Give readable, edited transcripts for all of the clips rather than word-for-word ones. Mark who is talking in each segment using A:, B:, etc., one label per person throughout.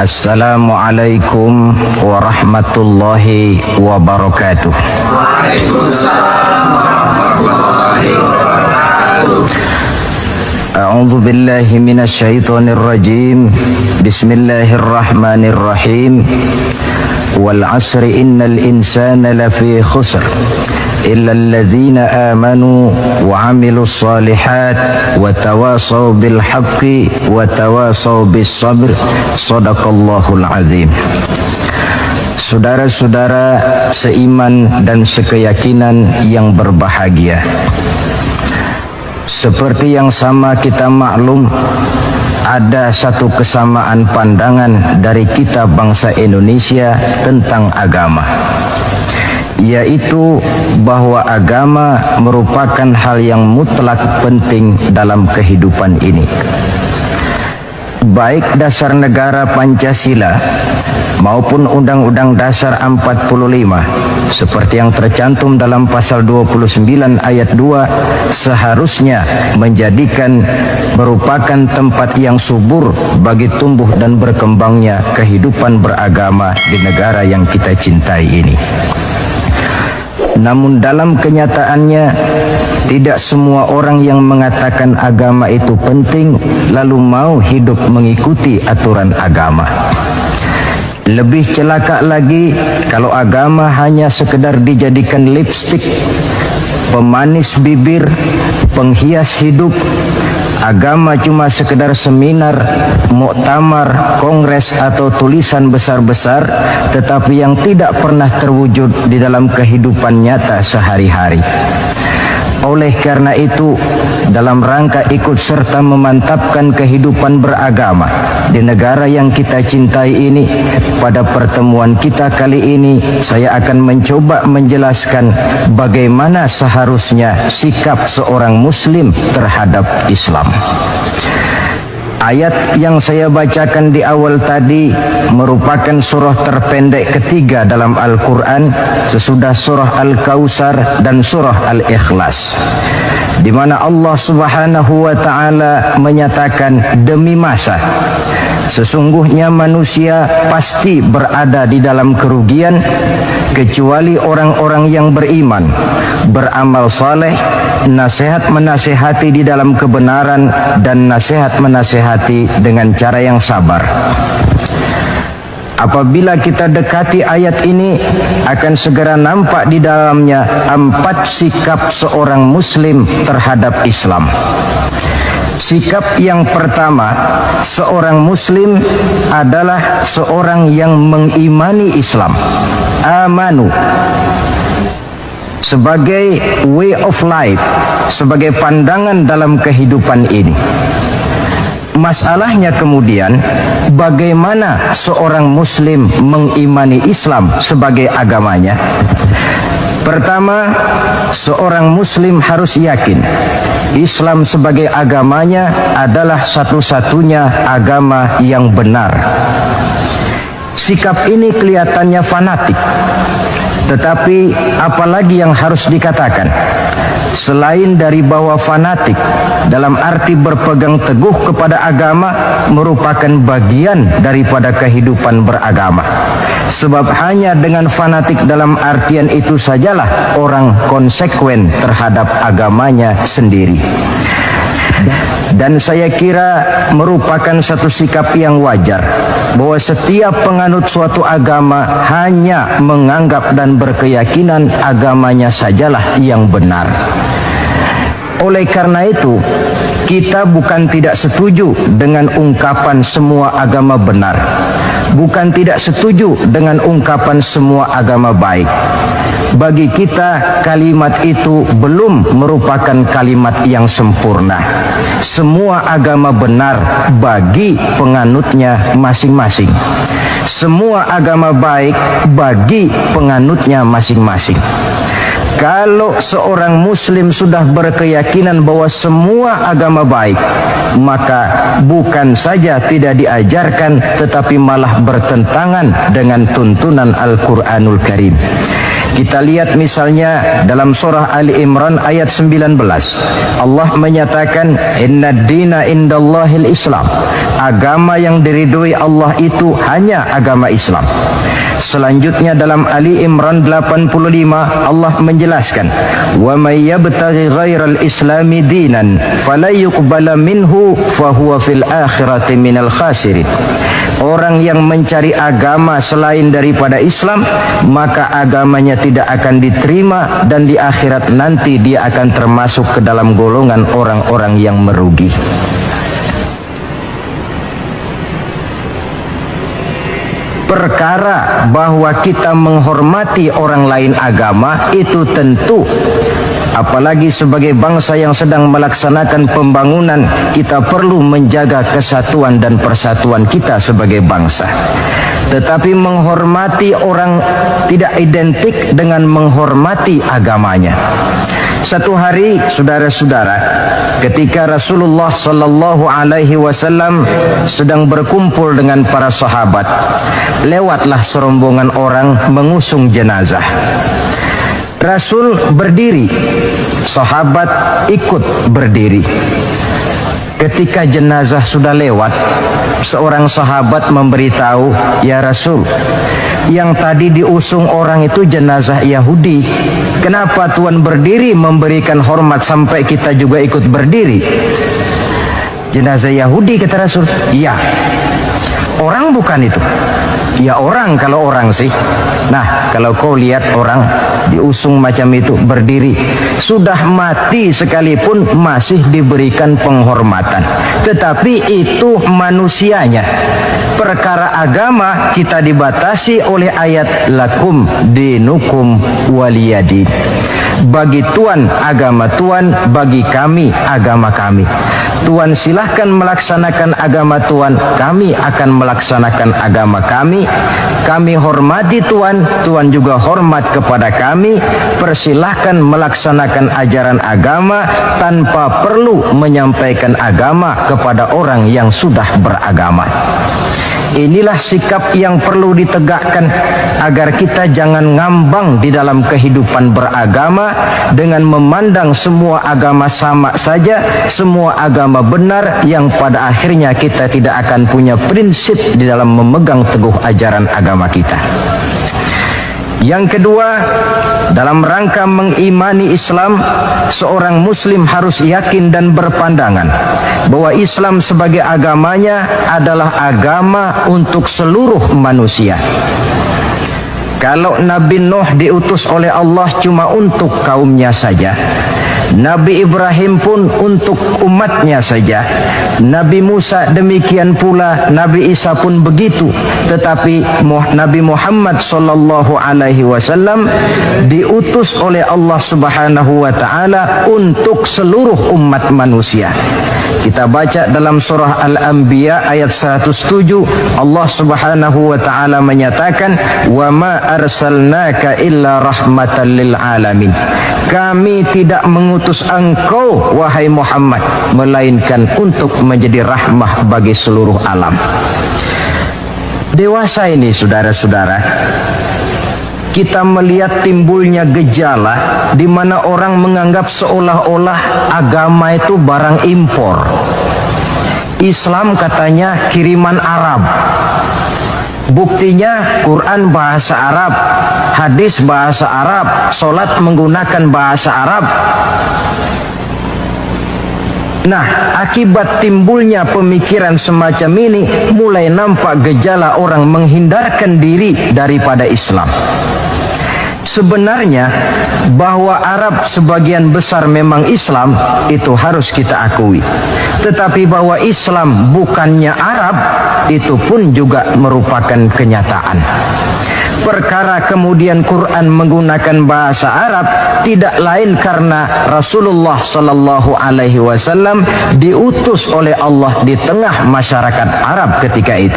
A: Assalamualaikum warahmatullahi wabarakatuh.
B: Waalaikumsalam warahmatullahi wabarakatuh.
A: A'udzu billahi minasy syaithanir rajim. Bismillahirrahmanirrahim. Wal 'asri innal insana lafi khusr illa alladzina amanu wa 'amilus shalihat wa tawasaw bil haqqi wa tawasaw bis sabr. Shadaqallahul azim. Saudara-saudara seiman dan sekeyakinan yang berbahagia, seperti yang sama kita maklum, ada satu kesamaan pandangan dari kita bangsa Indonesia tentang agama, yaitu bahwa agama merupakan hal yang mutlak penting dalam kehidupan ini. Baik dasar negara Pancasila maupun Undang-Undang Dasar 45 seperti yang tercantum dalam pasal 29 ayat 2 seharusnya menjadikan merupakan tempat yang subur bagi tumbuh dan berkembangnya kehidupan beragama di negara yang kita cintai ini. Namun dalam kenyataannya, tidak semua orang yang mengatakan agama itu penting lalu mau hidup mengikuti aturan agama. Lebih celaka lagi kalau agama hanya sekedar dijadikan lipstik, pemanis bibir, penghias hidup. Agama cuma sekedar seminar, muktamar, kongres atau tulisan besar-besar, tetapi yang tidak pernah terwujud di dalam kehidupan nyata sehari-hari. Oleh karena itu, dalam rangka ikut serta memantapkan kehidupan beragama di negara yang kita cintai ini, pada pertemuan kita kali ini saya akan mencoba menjelaskan bagaimana seharusnya sikap seorang muslim terhadap Islam. Ayat yang saya bacakan di awal tadi merupakan surah terpendek ketiga dalam Al-Quran sesudah surah Al-Kautsar dan surah Al-Ikhlas, di mana Allah Subhanahu wa Ta'ala menyatakan, demi masa sesungguhnya manusia pasti berada di dalam kerugian kecuali orang-orang yang beriman, beramal saleh, nasihat menasihati di dalam kebenaran, dan nasihat menasihati dengan cara yang sabar. Apabila kita dekati ayat ini, akan segera nampak di dalamnya 4 sikap seorang muslim terhadap Islam. Sikap yang pertama, seorang muslim adalah seorang yang mengimani Islam, amanu, sebagai way of life, sebagai pandangan dalam kehidupan ini. Masalahnya kemudian, bagaimana seorang muslim mengimani Islam sebagai agamanya? Pertama, seorang muslim harus yakin Islam sebagai agamanya adalah satu-satunya agama yang benar. Sikap ini kelihatannya fanatik, tetapi apalagi yang harus dikatakan selain dari bahwa fanatik dalam arti berpegang teguh kepada agama merupakan bagian daripada kehidupan beragama. Sebab hanya dengan fanatik dalam artian itu sajalah orang konsekuen terhadap agamanya sendiri. Dan saya kira merupakan satu sikap yang wajar bahwa setiap penganut suatu agama hanya menganggap dan berkeyakinan agamanya sajalah yang benar. Oleh karena itu, kita bukan tidak setuju dengan ungkapan semua agama benar, bukan tidak setuju dengan ungkapan semua agama baik. Bagi kita, kalimat itu belum merupakan kalimat yang sempurna. Semua agama benar bagi penganutnya masing-masing. Semua agama baik bagi penganutnya masing-masing. Kalau seorang muslim sudah berkeyakinan bahwa semua agama baik, maka bukan saja tidak diajarkan, tetapi malah bertentangan dengan tuntunan Al-Quranul Karim. Kita lihat misalnya dalam surah Ali Imran ayat 19. Allah menyatakan inna dina indallahil Islam. Agama yang diridhoi Allah itu hanya agama Islam. Selanjutnya dalam Ali Imran 85 Allah menjelaskan wa may yabtaghi ghairal islami dinan fala yuqbala minhu fahuwa fil akhirati minal khasirin. Orang yang mencari agama selain daripada Islam, maka agamanya tidak akan diterima dan di akhirat nanti dia akan termasuk ke dalam golongan orang-orang yang merugi. Perkara bahwa kita menghormati orang lain agama itu tentu, apalagi sebagai bangsa yang sedang melaksanakan pembangunan, kita perlu menjaga kesatuan dan persatuan kita sebagai bangsa. Tetapi menghormati orang tidak identik dengan menghormati agamanya. Satu hari, saudara-saudara, ketika Rasulullah sallallahu alaihi wasallam sedang berkumpul dengan para sahabat, lewatlah serombongan orang mengusung jenazah. Rasul berdiri, sahabat ikut berdiri. Ketika jenazah sudah lewat, seorang sahabat memberitahu, "Ya Rasul, yang tadi diusung orang itu jenazah Yahudi. Kenapa Tuhan berdiri memberikan hormat sampai kita juga ikut berdiri?" Jenazah Yahudi, kata Rasul. "Iya." "Orang bukan itu?" "Ya orang, kalau orang sih." Nah, kalau kau lihat orang diusung macam itu berdiri, sudah mati sekalipun masih diberikan penghormatan. Tetapi itu manusianya. Perkara agama kita dibatasi oleh ayat lakum dinukum waliyadin. Bagi Tuhan agama Tuhan, bagi kami agama kami. Tuhan silahkan melaksanakan agama Tuhan, kami akan melaksanakan agama kami. Kami hormati Tuhan, Tuhan juga hormat kepada kami. Persilahkan melaksanakan ajaran agama tanpa perlu menyampaikan agama kepada orang yang sudah beragama. Inilah sikap yang perlu ditegakkan agar kita jangan ngambang di dalam kehidupan beragama dengan memandang semua agama sama saja, semua agama benar, yang pada akhirnya kita tidak akan punya prinsip di dalam memegang teguh ajaran agama kita. Yang kedua, dalam rangka mengimani Islam, seorang muslim harus yakin dan berpandangan bahwa Islam sebagai agamanya adalah agama untuk seluruh manusia. Kalau Nabi Nuh diutus oleh Allah cuma untuk kaumnya saja, Nabi Ibrahim pun untuk umatnya saja, Nabi Musa demikian pula, Nabi Isa pun begitu. Tetapi Nabi Muhammad sallallahu alaihi wasallam diutus oleh Allah Subhanahu wa taala untuk seluruh umat manusia. Kita baca dalam surah Al-Anbiya ayat 107, Allah Subhanahu wa taala menyatakan, "Wa ma arsalnaka illa rahmatan lil alamin." Kami tidak mengutus engkau wahai Muhammad melainkan untuk menjadi rahmah bagi seluruh alam. Dewasa ini saudara-saudara, kita melihat timbulnya gejala di mana orang menganggap seolah-olah agama itu barang impor. Islam katanya kiriman Arab. Buktinya Quran bahasa Arab, hadis bahasa Arab, sholat menggunakan bahasa Arab. Nah, akibat timbulnya pemikiran semacam ini, mulai nampak gejala orang menghindarkan diri daripada Islam. Sebenarnya bahwa Arab sebagian besar memang Islam, itu harus kita akui. Tetapi bahwa Islam bukannya Arab, itu pun juga merupakan kenyataan. Perkara kemudian Quran menggunakan bahasa Arab tidak lain karena Rasulullah sallallahu alaihi wasallam diutus oleh Allah di tengah masyarakat Arab ketika itu.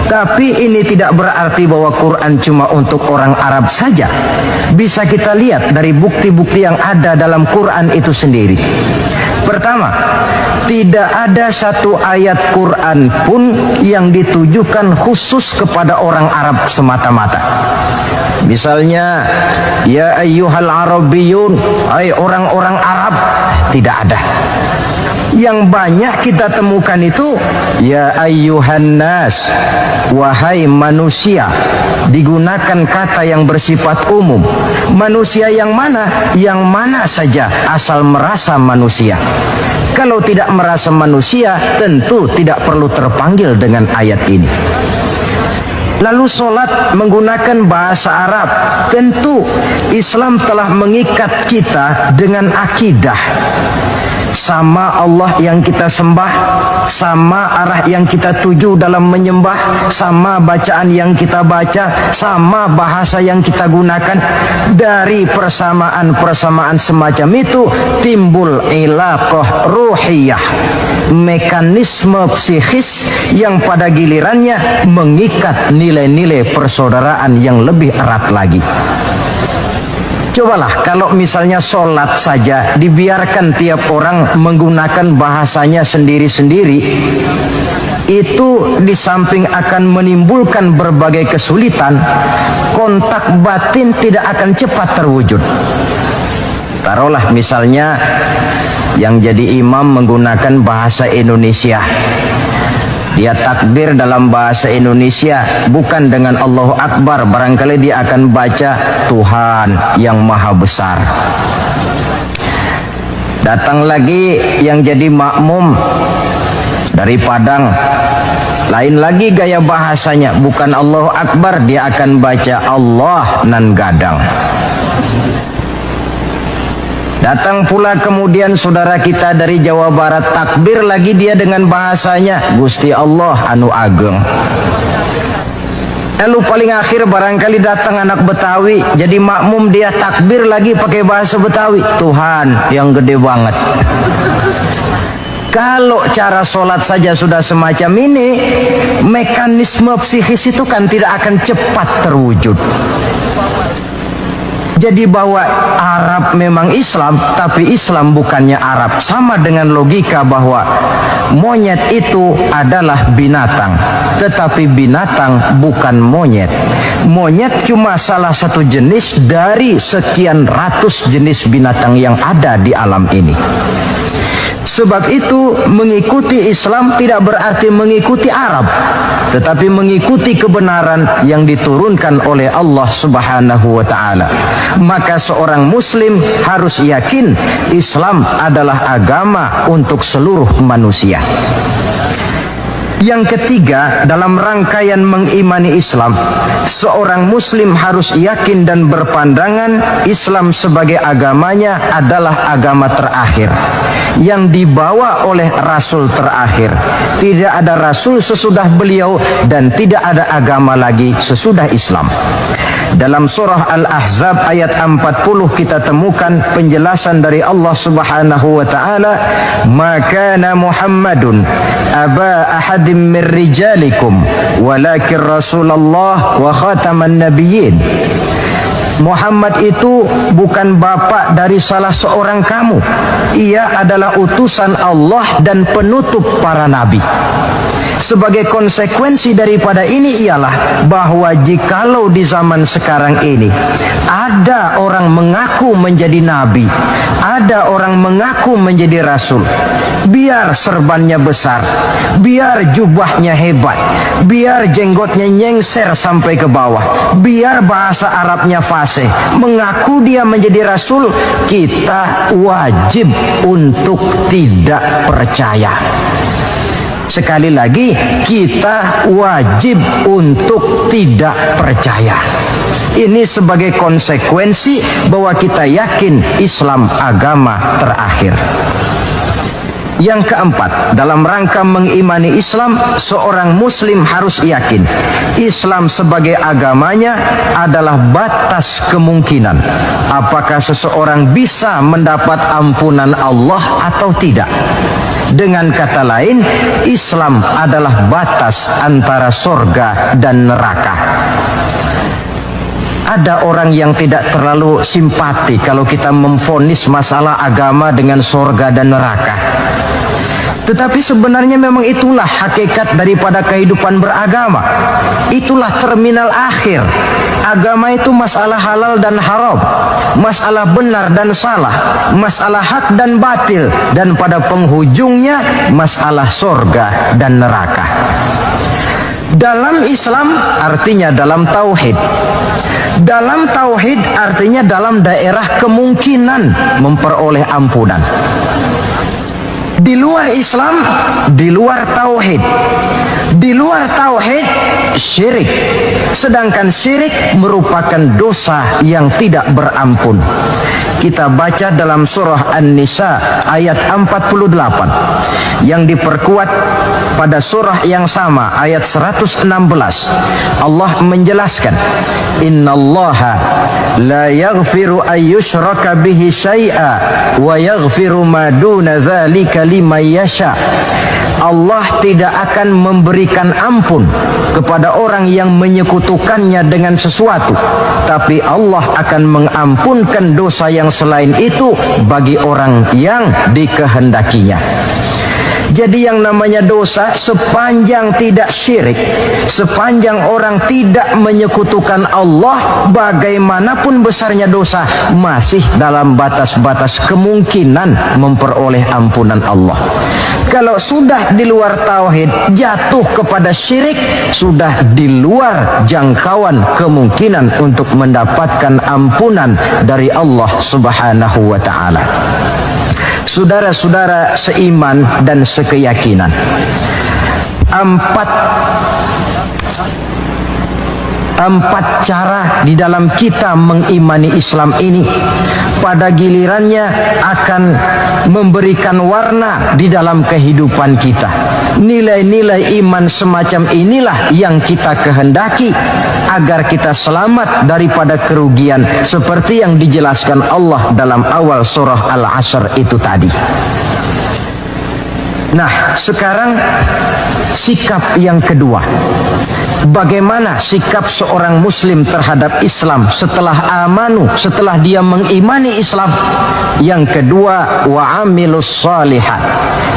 A: Tapi ini tidak berarti bahwa Quran cuma untuk orang Arab saja. Bisa kita lihat dari bukti-bukti yang ada dalam Quran itu sendiri. Pertama, tidak ada satu ayat Quran pun yang ditujukan khusus kepada orang Arab semata-mata. Misalnya, ya ayyuhal arabiyun, hai orang-orang Arab, tidak ada. Yang banyak kita temukan itu ya ayyuhan nas, wahai manusia. Digunakan kata yang bersifat umum. Manusia yang mana? Yang mana saja asal merasa manusia. Kalau tidak merasa manusia, tentu tidak perlu terpanggil dengan ayat ini. Lalu solat menggunakan bahasa Arab. Tentu Islam telah mengikat kita dengan akidah. Sama Allah yang kita sembah, sama arah yang kita tuju dalam menyembah, sama bacaan yang kita baca, sama bahasa yang kita gunakan. Dari persamaan-persamaan semacam itu timbul ilaqah ruhiyah, mekanisme psikis yang pada gilirannya mengikat nilai-nilai persaudaraan yang lebih erat lagi. Cobalah kalau misalnya sholat saja dibiarkan tiap orang menggunakan bahasanya sendiri-sendiri, itu di samping akan menimbulkan berbagai kesulitan, kontak batin tidak akan cepat terwujud. Taruhlah misalnya yang jadi imam menggunakan bahasa Indonesia. Dia takbir dalam bahasa Indonesia, bukan dengan Allahu Akbar. Barangkali dia akan baca Tuhan yang Maha Besar. Datang lagi yang jadi makmum dari Padang, lain lagi gaya bahasanya, bukan Allahu Akbar, dia akan baca Allah nan gadang. Datang pula kemudian saudara kita dari Jawa Barat, takbir lagi dia dengan bahasanya, Gusti Allah anu ageng. Lalu paling akhir barangkali datang anak Betawi, jadi makmum dia takbir lagi pakai bahasa Betawi, Tuhan yang gede banget. Kalau cara sholat saja sudah semacam ini, mekanisme psikis itu kan tidak akan cepat terwujud. Jadi bahwa Arab memang Islam, tapi Islam bukannya Arab. Sama dengan logika bahwa monyet itu adalah binatang, tetapi binatang bukan monyet. Monyet cuma salah satu jenis dari sekian ratus jenis binatang yang ada di alam ini. Sebab itu mengikuti Islam tidak berarti mengikuti Arab, tetapi mengikuti kebenaran yang diturunkan oleh Allah Subhanahu wa taala. Maka seorang muslim harus yakin Islam adalah agama untuk seluruh manusia. Yang ketiga, dalam rangkaian mengimani Islam, seorang muslim harus yakin dan berpandangan Islam sebagai agamanya adalah agama terakhir yang dibawa oleh Rasul terakhir. Tidak ada Rasul sesudah beliau dan tidak ada agama lagi sesudah Islam. Dalam surah Al-Ahzab ayat 40 kita temukan penjelasan dari Allah Subhanahu wa taala, "Ma kana Muhammadun aba ahadim min rijalikum walakin Rasulullah wa khataman nabiyyin." Muhammad itu bukan bapak dari salah seorang kamu. Ia adalah utusan Allah dan penutup para nabi. Sebagai konsekuensi daripada ini ialah bahwa jikalau di zaman sekarang ini ada orang mengaku menjadi nabi, ada orang mengaku menjadi rasul, biar serbannya besar, biar jubahnya hebat, biar jenggotnya nyengser sampai ke bawah, biar bahasa Arabnya fasih, mengaku dia menjadi rasul, kita wajib untuk tidak percaya. Sekali lagi, kita wajib untuk tidak percaya. Ini sebagai konsekuensi bahwa kita yakin Islam agama terakhir. Yang keempat, dalam rangka mengimani Islam, seorang muslim harus yakin Islam sebagai agamanya adalah batas kemungkinan. Apakah seseorang bisa mendapat ampunan Allah atau tidak? Dengan kata lain, Islam adalah batas antara surga dan neraka. Ada orang yang tidak terlalu simpati kalau kita memvonis masalah agama dengan surga dan neraka. Tetapi sebenarnya memang itulah hakikat daripada kehidupan beragama. Itulah terminal akhir. agama itu masalah halal dan haram, masalah benar dan salah, masalah hak dan batil, dan pada penghujungnya masalah sorga dan neraka. Dalam Islam artinya dalam tauhid. Dalam tauhid artinya dalam daerah kemungkinan memperoleh ampunan. Di luar Islam, di luar tauhid. Di luar tauhid, syirik. Sedangkan syirik merupakan dosa yang tidak berampun. Kita baca dalam surah An-Nisa ayat 48 yang diperkuat pada surah yang sama ayat 116. Allah menjelaskan, innallaha la yaghfiru ayyushraka bihi syai'a wa yaghfiru ma duna dzalika liman yasha. Allah tidak akan memberikan ampun kepada orang yang menyekutukannya dengan sesuatu, tapi Allah akan mengampunkan dosa yang selain itu bagi orang yang dikehendakinya. Jadi yang namanya dosa, sepanjang tidak syirik, sepanjang orang tidak menyekutukan Allah, bagaimanapun besarnya dosa, masih dalam batas-batas kemungkinan memperoleh ampunan Allah. Kalau sudah di luar tauhid, jatuh kepada syirik, sudah di luar jangkauan kemungkinan untuk mendapatkan ampunan dari Allah Subhanahu wa ta'ala. Saudara-saudara seiman dan sekeyakinan, empat cara di dalam kita mengimani Islam ini pada gilirannya akan memberikan warna di dalam kehidupan kita. Nilai-nilai iman semacam inilah yang kita kehendaki agar kita selamat daripada kerugian seperti yang dijelaskan Allah dalam awal surah Al-Asr itu tadi. Nah, sekarang sikap yang kedua. Bagaimana sikap seorang muslim terhadap Islam setelah amanu, setelah dia mengimani Islam? Yang kedua, wa amilus shalihat.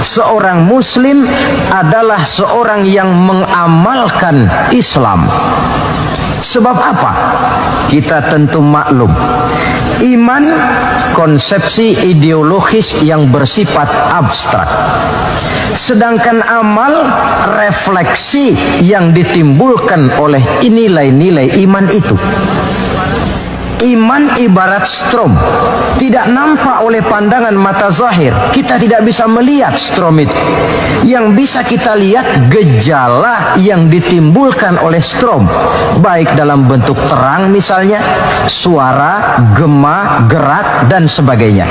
A: Seorang muslim adalah seorang yang mengamalkan Islam. Sebab apa? Kita tentu maklum, iman konsepsi ideologis yang bersifat abstrak. Sedangkan amal refleksi yang ditimbulkan oleh nilai-nilai iman itu. Iman ibarat strom, tidak nampak oleh pandangan mata zahir. Kita tidak bisa melihat strom itu. Yang bisa kita lihat gejala yang ditimbulkan oleh strom, baik dalam bentuk terang misalnya, suara, gema, gerak, dan sebagainya.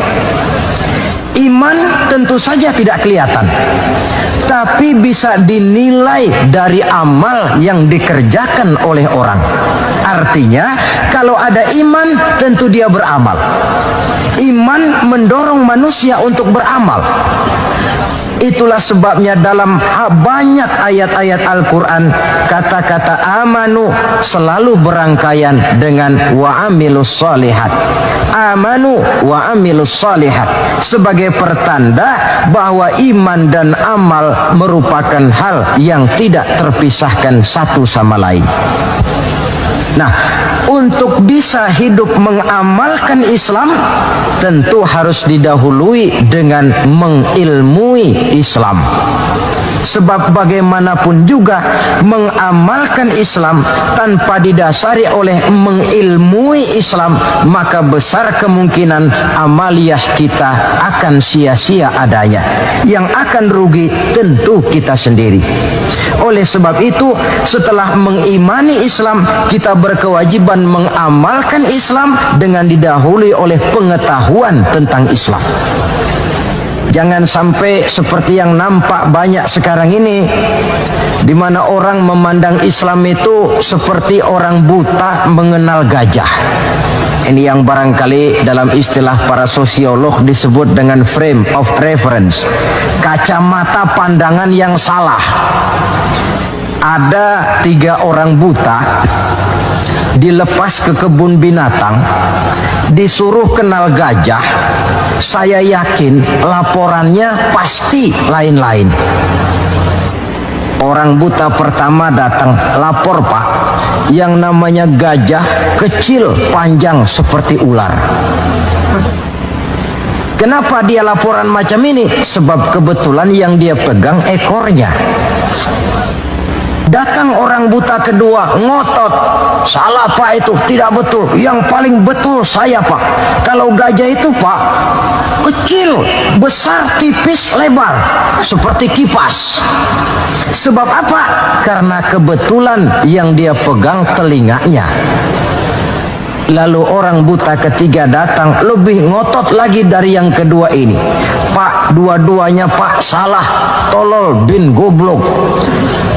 A: Iman tentu saja tidak kelihatan, tapi bisa dinilai dari amal yang dikerjakan oleh orang. Artinya, kalau ada iman, tentu dia beramal. Iman mendorong manusia untuk beramal. Itulah sebabnya dalam banyak ayat-ayat Al-Quran, kata-kata amanu selalu berangkaian dengan wa amilus shalihat. Amanu wa amilus shalihat, sebagai pertanda bahwa iman dan amal merupakan hal yang tidak terpisahkan satu sama lain. Nah, untuk bisa hidup mengamalkan Islam, tentu harus didahului dengan mengilmui Islam. Sebab bagaimanapun juga mengamalkan Islam tanpa didasari oleh mengilmui Islam, maka besar kemungkinan amaliyah kita akan sia-sia adanya. Yang akan rugi tentu kita sendiri. Oleh sebab itu, setelah mengimani Islam, kita berkewajiban mengamalkan Islam dengan didahului oleh pengetahuan tentang Islam. Jangan sampai seperti yang nampak banyak sekarang ini, di mana orang memandang Islam itu seperti orang buta mengenal gajah. Ini yang barangkali dalam istilah para sosiolog disebut dengan frame of reference, kacamata pandangan yang salah. Ada 3 orang buta dilepas ke kebun binatang, disuruh kenal gajah. Saya yakin laporannya pasti lain-lain. Orang buta pertama datang, lapor Pak, yang namanya gajah kecil panjang seperti ular. Kenapa dia laporan macam ini? Sebab kebetulan yang dia pegang ekornya. Datang orang buta kedua, ngotot. Salah Pak, itu tidak betul. Yang paling betul saya Pak. Kalau gajah itu Pak, kecil, besar, tipis, lebar, seperti kipas. Sebab apa? Karena kebetulan yang dia pegang telinganya. Lalu orang buta ketiga datang, lebih ngotot lagi dari yang kedua ini. Pak, dua-duanya Pak salah, tolol bin goblok.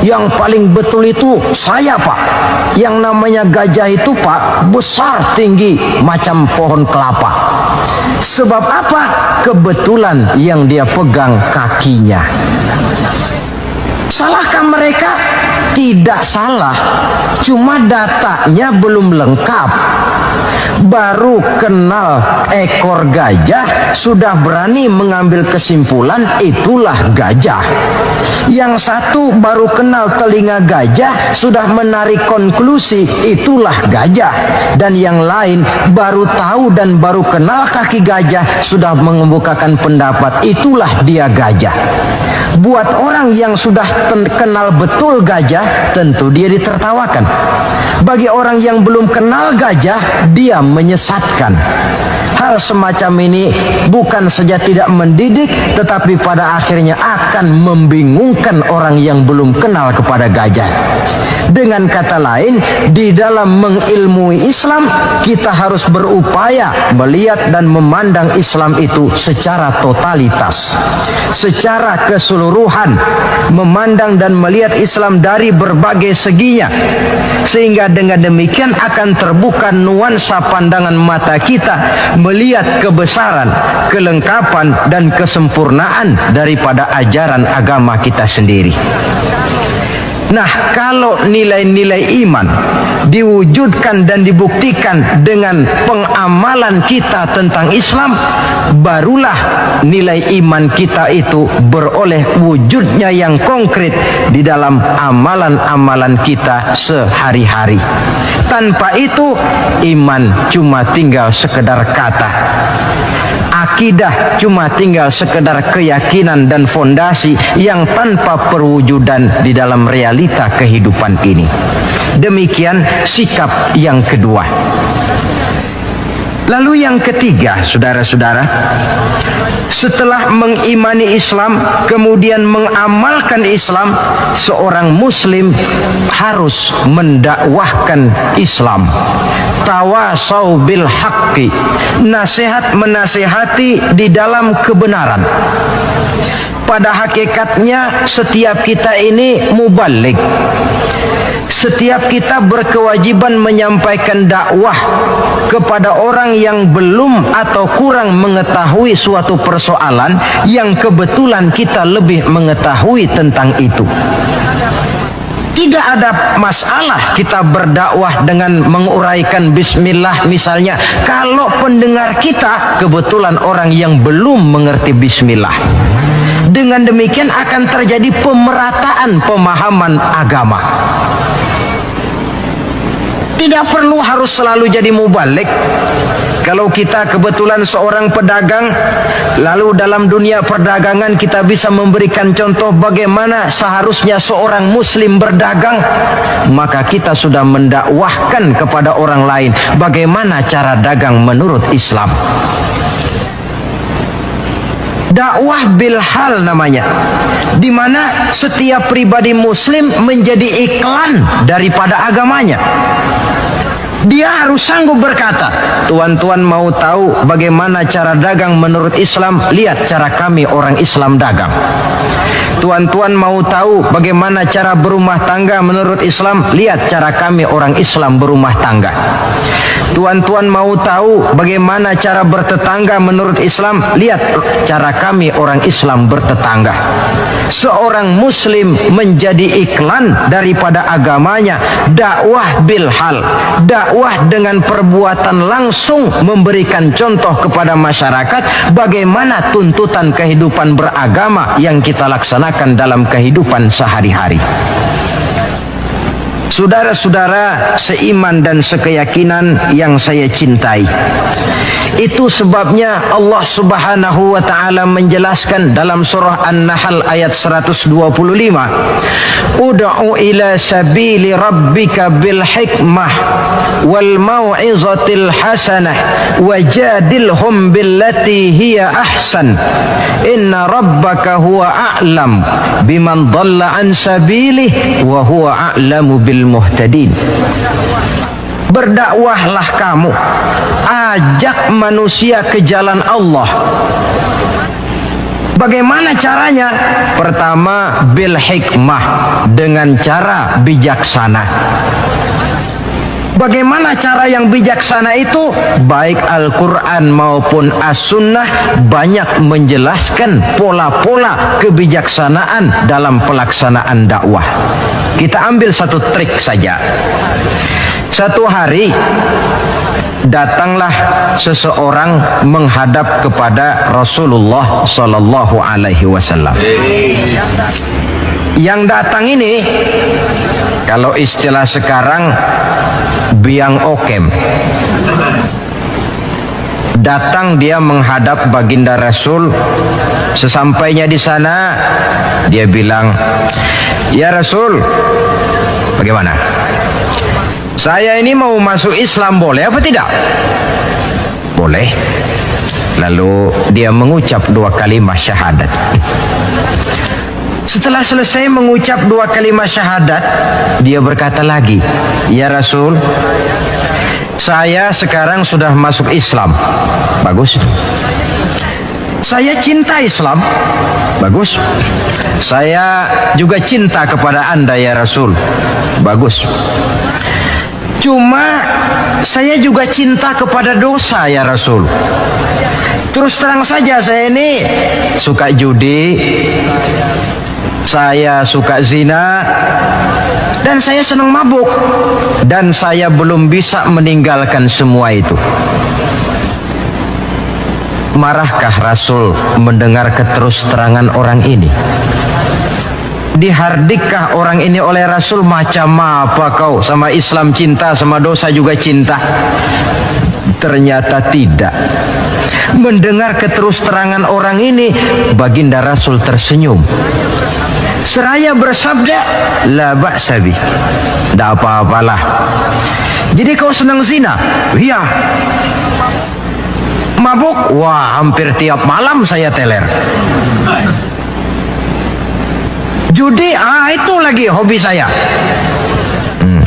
A: Yang paling betul itu saya Pak. Yang namanya gajah itu Pak, besar tinggi macam pohon kelapa. Sebab apa? Kebetulan yang dia pegang kakinya. Salahkah mereka? Tidak salah, cuma datanya belum lengkap. Baru kenal ekor gajah sudah berani mengambil kesimpulan itulah gajah. Yang satu baru kenal telinga gajah sudah menarik konklusi itulah gajah. Dan yang lain baru tahu dan baru kenal kaki gajah sudah mengemukakan pendapat itulah dia gajah. Buat orang yang sudah kenal betul gajah, tentu dia ditertawakan. Bagi orang yang belum kenal gajah, dia menyesatkan. Hal semacam ini bukan saja tidak mendidik, tetapi pada akhirnya akan membingungkan orang yang belum kenal kepada gajah. Dengan kata lain, di dalam mengilmui Islam, kita harus berupaya melihat dan memandang Islam itu secara totalitas, secara keseluruhan, memandang dan melihat Islam dari berbagai seginya, sehingga dengan demikian akan terbuka nuansa pandangan mata kita melihat kebesaran, kelengkapan dan kesempurnaan daripada ajaran agama kita sendiri. Nah, kalau nilai-nilai iman diwujudkan dan dibuktikan dengan pengamalan kita tentang Islam, barulah nilai iman kita itu beroleh wujudnya yang konkret di dalam amalan-amalan kita sehari-hari. Tanpa itu, iman cuma tinggal sekedar kata. Akidah cuma tinggal sekedar keyakinan dan fondasi yang tanpa perwujudan di dalam realita kehidupan ini. Demikian sikap yang kedua. Lalu yang ketiga, saudara-saudara, setelah mengimani Islam, kemudian mengamalkan Islam, seorang muslim harus mendakwahkan Islam. Tawasau bil haqqi, nasihat menasihati di dalam kebenaran. Pada hakikatnya setiap kita ini mubaligh. Setiap kita berkewajiban menyampaikan dakwah kepada orang yang belum atau kurang mengetahui suatu persoalan yang kebetulan kita lebih mengetahui tentang itu. Tidak ada masalah kita berdakwah dengan menguraikan bismillah misalnya, kalau pendengar kita kebetulan orang yang belum mengerti bismillah. Dengan demikian akan terjadi pemerataan pemahaman agama. Tidak perlu harus selalu jadi mubaligh. Kalau kita kebetulan seorang pedagang, lalu dalam dunia perdagangan kita bisa memberikan contoh bagaimana seharusnya seorang muslim berdagang, maka kita sudah mendakwahkan kepada orang lain bagaimana cara dagang menurut Islam. Dakwah bil hal namanya, di mana setiap pribadi muslim menjadi iklan daripada agamanya. Dia harus sanggup berkata, tuan-tuan mau tahu bagaimana cara dagang menurut Islam? Lihat cara kami orang Islam dagang. Tuan-tuan mau tahu bagaimana cara berumah tangga menurut Islam? Lihat cara kami orang Islam berumah tangga. Tuan-tuan mau tahu bagaimana cara bertetangga menurut Islam? Lihat cara kami orang Islam bertetangga. seorang muslim menjadi iklan daripada agamanya, dakwah bilhal, dakwah dengan perbuatan langsung, memberikan contoh kepada masyarakat bagaimana tuntutan kehidupan beragama yang kita laksanakan dalam kehidupan sehari-hari. Saudara-saudara seiman dan sekeyakinan yang saya cintai, itu sebabnya Allah Subhanahu wa taala menjelaskan dalam surah An-Nahl ayat 125, ud'u ila sabili rabbika bil hikmah wal mau'izatil hasanah wajadilhum billati hiya ahsan inna rabbaka huwa a'lam biman dhalla an sabilihi wa huwa a'lamu bil muhtadin. Berdakwahlah kamu, ajak manusia ke jalan Allah. Bagaimana caranya? Pertama, bil hikmah, dengan cara bijaksana. Bagaimana cara yang bijaksana itu? Baik Al-Quran maupun As-Sunnah banyak menjelaskan pola-pola kebijaksanaan dalam pelaksanaan dakwah. Kita ambil satu trik saja. Satu hari datanglah seseorang menghadap kepada Rasulullah sallallahu alaihi wasallam. Yang datang ini, kalau istilah sekarang, biang okem. Datang dia menghadap baginda Rasul. Sesampainya di sana, dia bilang, "Ya Rasul, bagaimana? Saya ini mau masuk Islam, boleh apa tidak?" Boleh. Lalu dia mengucap 2 kalimat syahadat. Setelah selesai mengucap 2 kalimat syahadat, dia berkata lagi, "Ya Rasul, saya sekarang sudah masuk Islam." Bagus. "Saya cinta Islam." Bagus. "Saya juga cinta kepada Anda ya Rasul." Bagus. "Cuma saya juga cinta kepada dosa ya Rasul. Terus terang saja, saya ini suka judi, saya suka zina, dan saya senang mabuk, dan saya belum bisa meninggalkan semua itu." Marahkah Rasul mendengar keterus-terangan orang ini? Dihardikkah orang ini oleh Rasul? "Macam apa kau, sama Islam cinta, sama dosa juga cinta?" Ternyata tidak. Mendengar keterus-terangan orang ini, baginda Rasul tersenyum. Seraya bersabda, "La ba'sa bih." Tidak apa-apalah. "Jadi kau senang zina?" "Iya." "Mabuk?" "Wah, hampir tiap malam saya teler." "Judi?" Itu lagi hobi saya."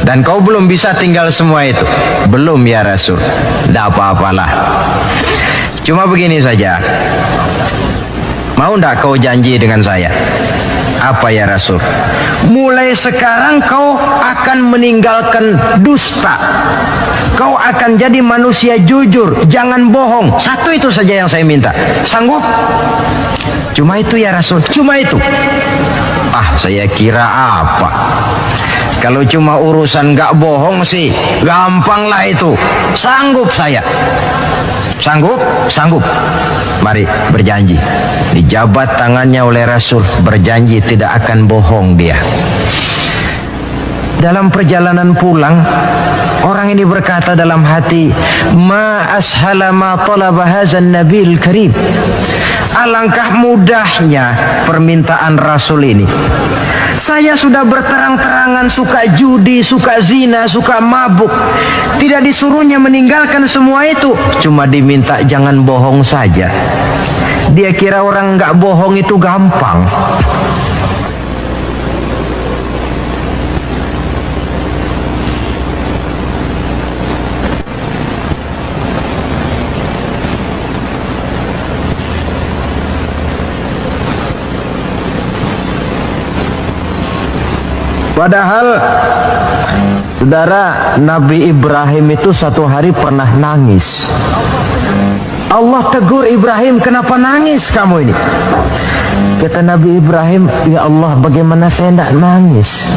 A: "Dan kau belum bisa tinggal semua itu?" "Belum ya Rasul." "Tidak apa-apalah. Cuma begini saja. Mau tidak kau janji dengan saya?" "Apa ya Rasul?" "Mulai sekarang kau akan meninggalkan dusta. Kau akan jadi manusia jujur, jangan bohong. Satu itu saja yang saya minta. Sanggup?" "Cuma itu ya Rasul." "Cuma itu?" Saya kira apa? Kalau cuma urusan gak bohong sih, gampang lah itu. Sanggup saya." "Sanggup?" "Sanggup." "Mari berjanji." Dijabat tangannya oleh Rasul, berjanji tidak akan bohong dia. Dalam perjalanan pulang, orang ini berkata dalam hati, "Ma ashala ma talaba hadzal nabil karim." Alangkah mudahnya permintaan Rasul ini. Saya sudah berterang-terangan suka judi, suka zina, suka mabuk. Tidak disuruhnya meninggalkan semua itu, cuma diminta jangan bohong saja. Dia kira orang nggak bohong itu gampang. Padahal, saudara, Nabi Ibrahim itu satu hari pernah nangis. Allah tegur Ibrahim, "Kenapa nangis kamu ini?" Kata Nabi Ibrahim, ya Allah, bagaimana saya tidak nangis?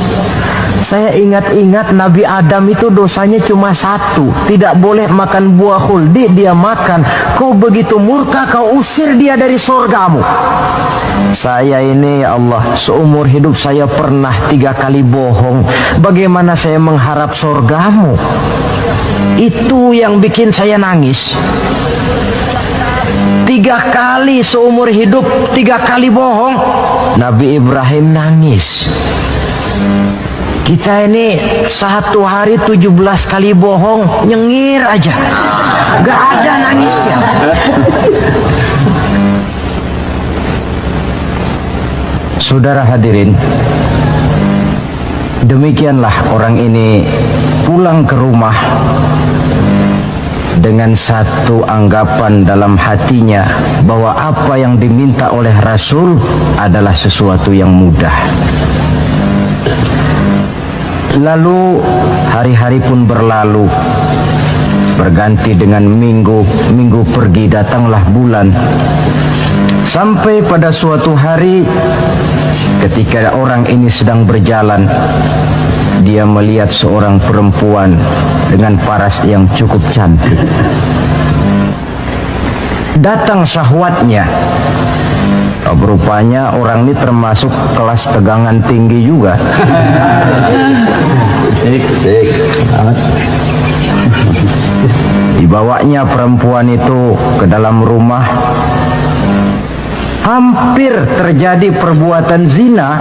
A: Saya ingat-ingat Nabi Adam itu dosanya cuma satu, tidak boleh makan buah khuldi, dia makan. Kau begitu murka, kau usir dia dari surgamu. Saya ini, ya Allah, seumur hidup saya pernah 3 kali bohong. Bagaimana saya mengharap surgamu? Itu yang bikin saya nangis. 3 kali seumur hidup, 3 kali bohong. Nabi Ibrahim nangis. Kita ini 1 hari 17 kali bohong, nyengir aja, gak ada nangisnya. Saudara hadirin, demikianlah orang ini pulang ke rumah dengan satu anggapan dalam hatinya bahwa apa yang diminta oleh Rasul adalah sesuatu yang mudah. Lalu hari-hari pun berlalu, berganti dengan minggu, minggu pergi, datanglah bulan. Sampai pada suatu hari ketika orang ini sedang berjalan, dia melihat seorang perempuan dengan paras yang cukup cantik. Datang syahwatnya. Rupanya orang ini termasuk kelas tegangan tinggi juga. Dibawanya perempuan itu ke dalam rumah. Hampir terjadi perbuatan zina.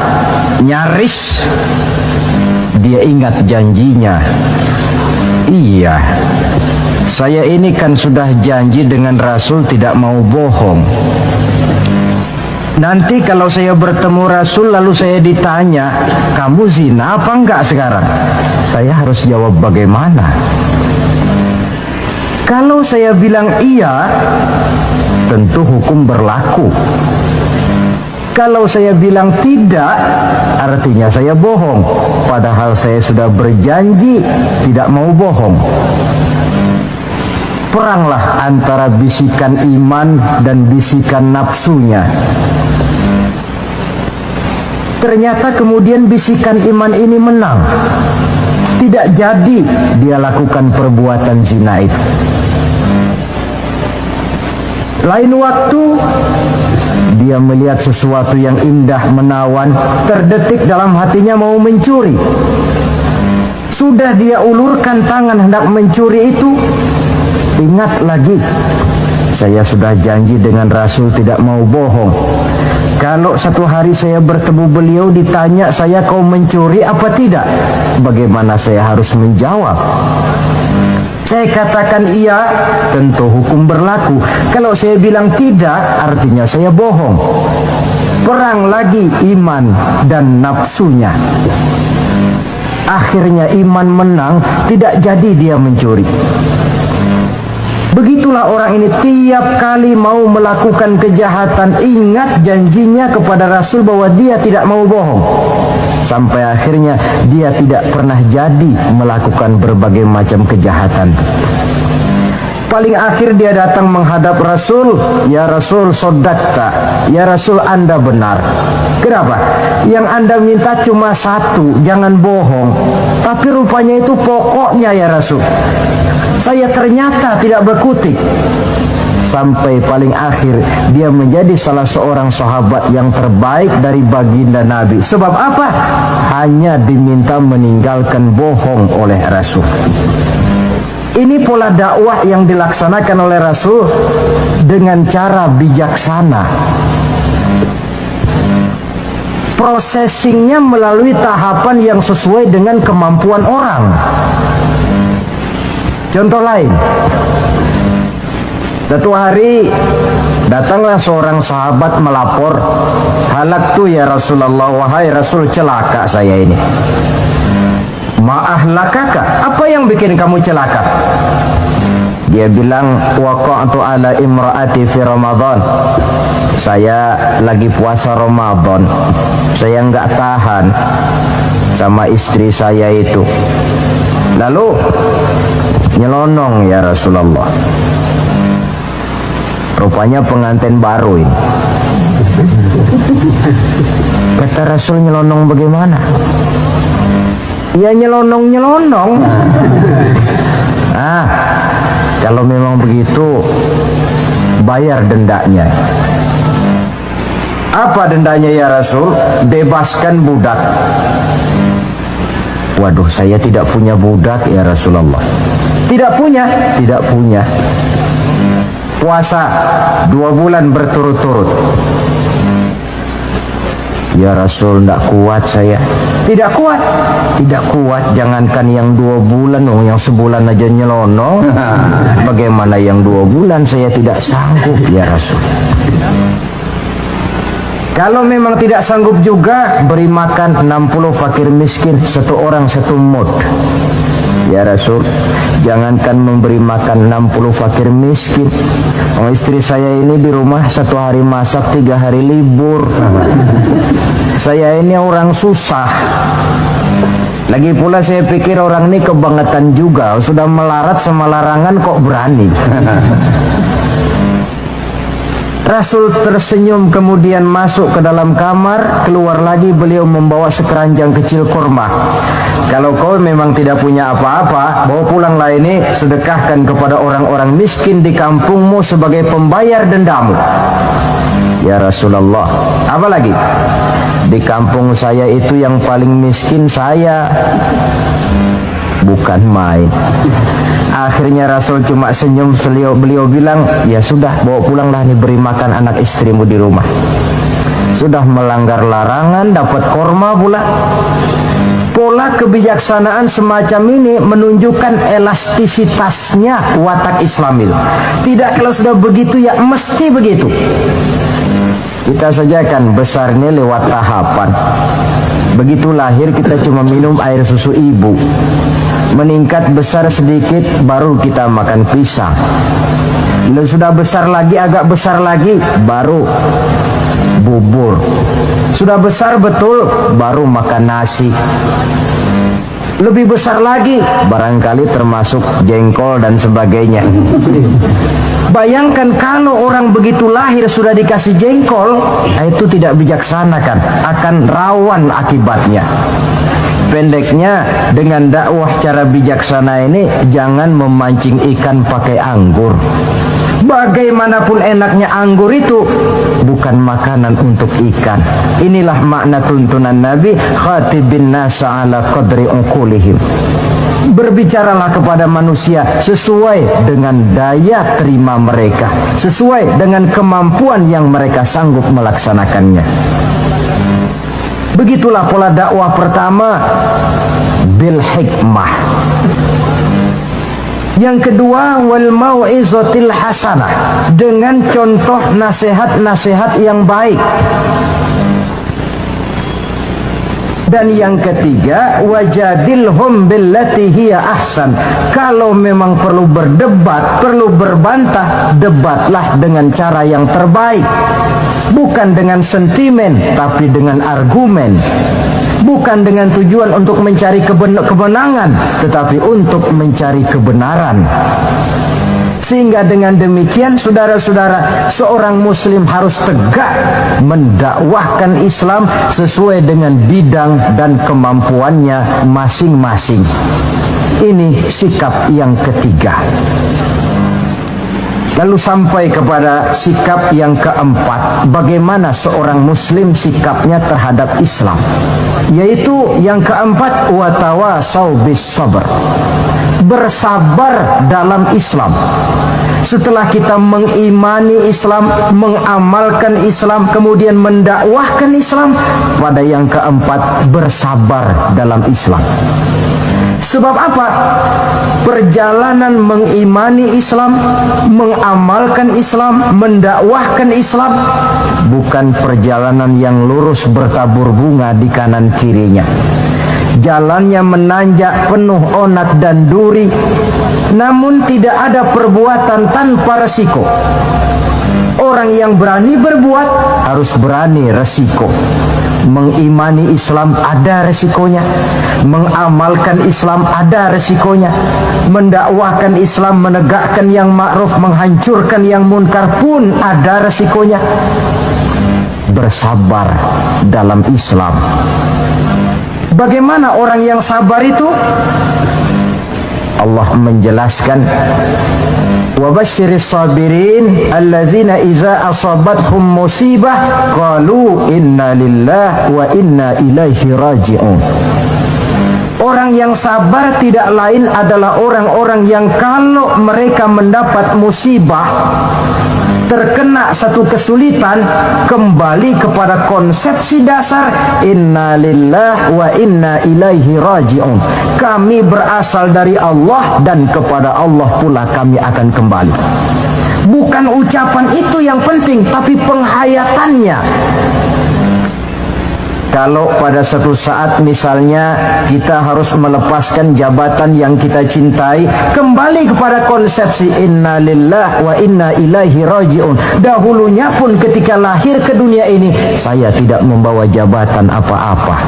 A: Nyaris dia ingat janjinya. Iya, saya ini kan sudah janji dengan Rasul tidak mau bohong. Nanti kalau saya bertemu Rasul lalu saya ditanya, kamu zina apa enggak sekarang? Saya harus jawab bagaimana? Kalau saya bilang iya, tentu hukum berlaku. Kalau saya bilang tidak, artinya saya bohong. Padahal saya sudah berjanji tidak mau bohong. Peranglah antara bisikan iman dan bisikan nafsunya. Ternyata kemudian bisikan iman ini menang. Tidak jadi dia lakukan perbuatan zina itu. Lain waktu dia melihat sesuatu yang indah menawan, terdetik dalam hatinya mau mencuri. Sudah dia ulurkan tangan hendak mencuri itu, ingat lagi, saya sudah janji dengan Rasul tidak mau bohong. Kalau satu hari saya bertemu beliau ditanya saya, kau mencuri apa tidak? Bagaimana saya harus menjawab? Saya katakan iya, tentu hukum berlaku. Kalau saya bilang tidak, artinya saya bohong. Perang lagi iman dan nafsunya. Akhirnya iman menang, tidak jadi dia mencuri. Begitulah orang ini tiap kali mau melakukan kejahatan, ingat janjinya kepada Rasul bahwa dia tidak mau bohong. Sampai akhirnya dia tidak pernah jadi melakukan berbagai macam kejahatan. Paling akhir dia datang menghadap Rasul, ya Rasul sodakta, ya Rasul Anda benar. Kenapa? Yang Anda minta cuma satu, jangan bohong. Tapi rupanya itu pokoknya ya Rasul. Saya ternyata tidak berkutik. Sampai paling akhir dia menjadi salah seorang sahabat yang terbaik dari baginda Nabi. Sebab apa? Hanya diminta meninggalkan bohong oleh Rasul. Ini pola dakwah yang dilaksanakan oleh Rasul dengan cara bijaksana. Prosesingnya melalui tahapan yang sesuai dengan kemampuan orang. Contoh lain, satu hari datanglah seorang sahabat melapor, halaktu ya Rasulullah, wahai Rasul celaka saya ini. Ma'ahlakaka, apa yang bikin kamu celaka? Dia bilang, waqa'tu ala imra'ati fi Ramadan. Saya lagi puasa Ramadan, saya nggak tahan sama istri saya itu. Lalu nyelonong ya Rasulullah. Rupanya pengantin baru ini. Kata Rasul, nyelonong bagaimana? Ya nyelonong. Kalau memang begitu, bayar dendanya. Apa dendanya ya Rasul? Bebaskan budak. Waduh, saya tidak punya budak ya Rasulullah. Tidak punya? Tidak punya. Puasa 2 bulan berturut-turut. Ya Rasul, tidak kuat saya. Tidak kuat? Tidak kuat. Jangankan yang 2 bulan, yang sebulan aja nyelonong. Bagaimana yang 2 bulan? Saya tidak sanggup ya Rasul. Kalau memang tidak sanggup juga, beri makan 60 fakir miskin, 1 orang 1 mud. Ya Rasul, jangankan memberi makan 60 fakir miskin. Istri saya ini di rumah 1 hari masak, 3 hari libur. Saya ini orang susah. Lagi pula saya pikir orang ini kebangetan juga. Sudah melarat sama larangan kok berani. Rasul tersenyum kemudian masuk ke dalam kamar. Keluar lagi beliau membawa sekeranjang kecil kurma. Kalau kau memang tidak punya apa-apa, bawa pulanglah ini, sedekahkan kepada orang-orang miskin di kampungmu sebagai pembayar dendamu. Ya Rasulullah, apa lagi? Di kampung saya itu yang paling miskin saya. Bukan main. Akhirnya Rasul cuma senyum. Beliau bilang, ya sudah, bawa pulanglah nih, beri makan anak istrimu di rumah. Sudah melanggar larangan, dapat korma pula. Pola kebijaksanaan semacam ini menunjukkan elastisitasnya watak Islamil. Tidak kalau sudah begitu ya mesti begitu. Kita saja kan besar ini lewat tahapan. Begitu lahir kita cuma minum air susu ibu. Meningkat besar sedikit baru kita makan pisang. Lalu sudah besar lagi, agak besar lagi, baru bubur. Sudah besar betul, baru makan nasi. Lebih besar lagi, barangkali termasuk jengkol dan sebagainya. Bayangkan kalau orang begitu lahir sudah dikasih jengkol, itu tidak bijaksana kan, akan rawan akibatnya. Pendeknya, dengan dakwah cara bijaksana ini, jangan memancing ikan pakai anggur. Bagaimanapun enaknya anggur itu, bukan makanan untuk ikan. Inilah makna tuntunan Nabi, khatibin nasa ala qadri uqulihim. Berbicaralah kepada manusia sesuai dengan daya terima mereka, sesuai dengan kemampuan yang mereka sanggup melaksanakannya. Begitulah pola dakwah pertama, bil hikmah. Yang kedua, wal mau'izatil hasanah, dengan contoh nasihat-nasihat yang baik. Dan yang ketiga, wajadilhum billati hiya ahsan. Kalau memang perlu berdebat, perlu berbantah, debatlah dengan cara yang terbaik. Bukan dengan sentimen, tapi dengan argumen. Bukan dengan tujuan untuk mencari kemenangan, tetapi untuk mencari kebenaran. Sehingga dengan demikian, saudara-saudara, seorang muslim harus tegak mendakwahkan Islam sesuai dengan bidang dan kemampuannya masing-masing. Ini sikap yang ketiga. Lalu sampai kepada sikap yang keempat, bagaimana seorang muslim sikapnya terhadap Islam, yaitu yang keempat, watawasau bis sabr, bersabar dalam Islam. Setelah kita mengimani Islam, mengamalkan Islam, kemudian mendakwahkan Islam, pada yang keempat, bersabar dalam Islam. Sebab apa? Perjalanan mengimani Islam, mengamalkan Islam, mendakwahkan Islam, bukan perjalanan yang lurus bertabur bunga di kanan kirinya. Jalannya menanjak, penuh onak dan duri, namun tidak ada perbuatan tanpa resiko. Orang yang berani berbuat harus berani resiko. Mengimani Islam ada resikonya, mengamalkan Islam ada resikonya, mendakwahkan Islam, menegakkan yang ma'ruf, menghancurkan yang munkar pun ada resikonya. bersabar dalam Islam. Bagaimana orang yang sabar itu? Allah menjelaskan, wa basyiris sabirin allazina iza asabathum musibah qalu inna lillahi wa inna ilaihi raji'un. Orang yang sabar tidak lain adalah orang-orang yang kalau mereka mendapat musibah, terkena satu kesulitan, kembali kepada konsepsi dasar inna lillahi wa inna ilaihi raji'un. Kami berasal dari Allah dan kepada Allah pula kami akan kembali. Bukan ucapan itu yang penting, tapi penghayatannya. Kalau pada suatu saat misalnya kita harus melepaskan jabatan yang kita cintai, kembali kepada konsepsi inna lillahi wa inna ilaihi raji'un. Dahulunya pun ketika lahir ke dunia ini, saya tidak membawa jabatan apa-apa.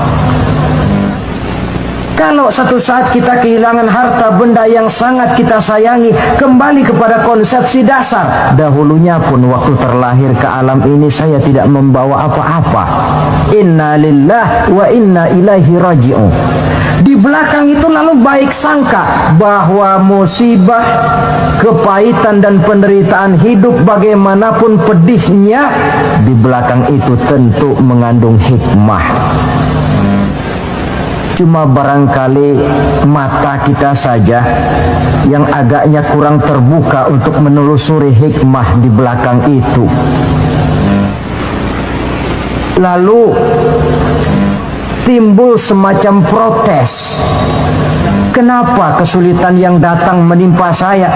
A: Kalau satu saat kita kehilangan harta benda yang sangat kita sayangi, kembali kepada konsepsi dasar. Dahulunya pun waktu terlahir ke alam ini saya tidak membawa apa-apa. Inna lillahi wa inna ilaihi raji'un. Di belakang itu lalu baik sangka bahwa musibah, kepahitan dan penderitaan hidup bagaimanapun pedihnya, di belakang itu tentu mengandung hikmah. Cuma barangkali mata kita saja yang agaknya kurang terbuka untuk menelusuri hikmah di belakang itu. Lalu timbul semacam protes. Kenapa kesulitan yang datang menimpa saya?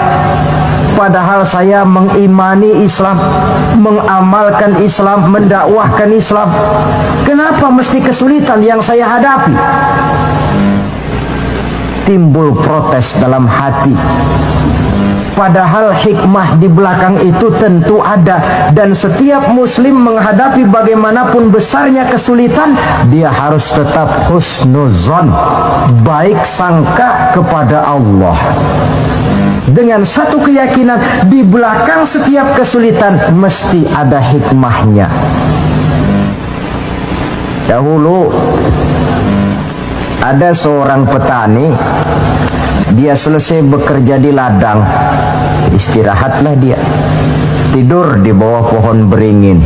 A: Padahal saya mengimani Islam, mengamalkan Islam, mendakwahkan Islam. Kenapa mesti kesulitan yang saya hadapi? Timbul protes dalam hati. Padahal hikmah di belakang itu tentu ada. Dan setiap muslim menghadapi bagaimanapun besarnya kesulitan, dia harus tetap husnuzon, baik sangka kepada Allah, dengan satu keyakinan di belakang setiap kesulitan mesti ada hikmahnya. Dahulu ada seorang petani, dia selesai bekerja di ladang, istirahatlah dia, tidur di bawah pohon beringin.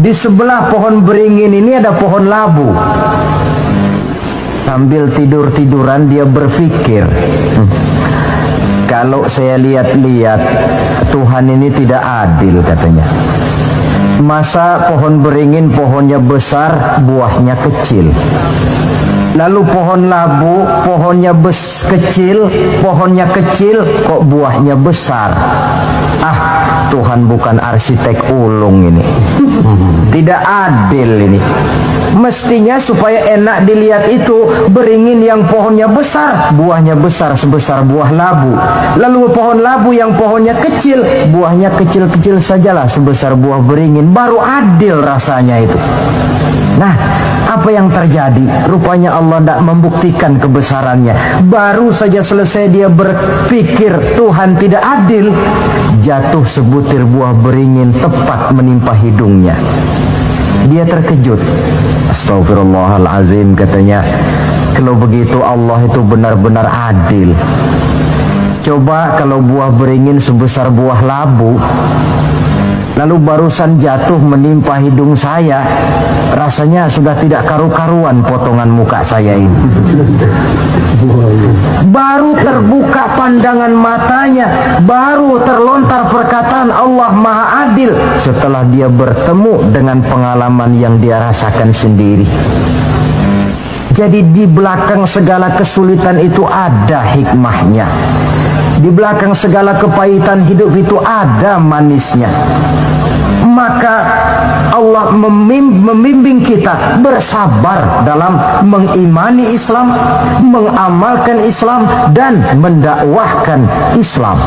A: Di sebelah pohon beringin ini ada pohon labu. Sambil tidur-tiduran dia berpikir, kalau saya lihat-lihat Tuhan ini tidak adil, katanya. Masa pohon beringin pohonnya besar, buahnya kecil. Lalu pohon labu, pohonnya kecil, pohonnya kecil, kok buahnya besar. Ah, Tuhan bukan arsitek ulung ini. Tidak adil ini. Mestinya supaya enak dilihat itu, beringin yang pohonnya besar, buahnya besar sebesar buah labu. Lalu pohon labu yang pohonnya kecil, buahnya kecil-kecil sajalah sebesar buah beringin. Baru adil rasanya itu. Nah, apa yang terjadi? Rupanya Allah tidak membuktikan kebesarannya. Baru saja selesai dia berpikir Tuhan tidak adil, jatuh sebutir buah beringin tepat menimpa hidungnya. Dia terkejut. Astagfirullahalazim, katanya. Kalau begitu Allah itu benar-benar adil. Coba kalau buah beringin sebesar buah labu, lalu barusan jatuh menimpa hidung saya, rasanya sudah tidak karu-karuan potongan muka saya ini. Baru terbuka pandangan matanya, baru terlontar perkataan Allah Maha Adil setelah dia bertemu dengan pengalaman yang dia rasakan sendiri. Jadi di belakang segala kesulitan itu ada hikmahnya. Di belakang segala kepahitan hidup itu ada manisnya. Maka Allah membimbing kita bersabar dalam mengimani Islam, mengamalkan Islam, dan mendakwahkan Islam.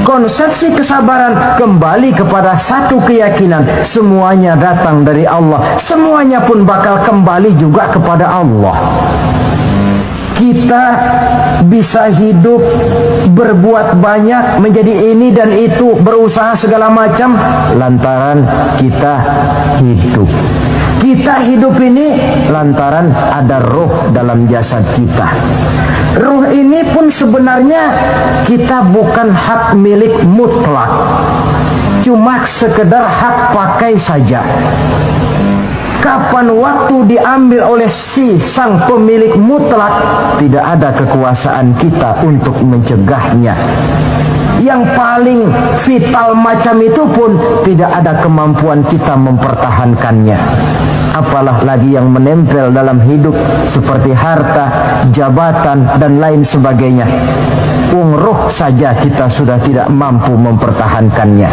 A: Konsepsi kesabaran kembali kepada satu keyakinan, semuanya datang dari Allah, semuanya pun bakal kembali juga kepada Allah. Kita kita bisa hidup, berbuat banyak, menjadi ini dan itu, berusaha segala macam lantaran kita hidup. Kita hidup ini lantaran ada roh dalam jasad kita. Ruh ini pun sebenarnya kita bukan hak milik mutlak, cuma sekedar hak pakai saja. Kapan waktu diambil oleh si sang pemilik mutlak, tidak ada kekuasaan kita untuk mencegahnya. Yang paling vital macam itu pun tidak ada kemampuan kita mempertahankannya. Apalah lagi yang menempel dalam hidup seperti harta, jabatan, dan lain sebagainya. Roh saja kita sudah tidak mampu mempertahankannya.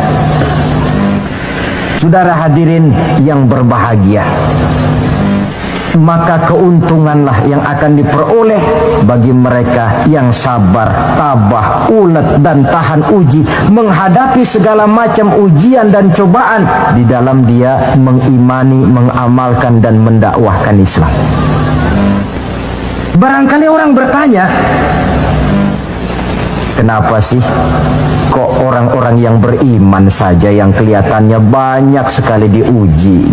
A: Saudara hadirin yang berbahagia, maka keuntunganlah yang akan diperoleh bagi mereka yang sabar, tabah, ulet, dan tahan uji menghadapi segala macam ujian dan cobaan di dalam dia mengimani, mengamalkan, dan mendakwahkan Islam. Barangkali orang bertanya, kenapa sih kok orang-orang yang beriman saja yang kelihatannya banyak sekali diuji?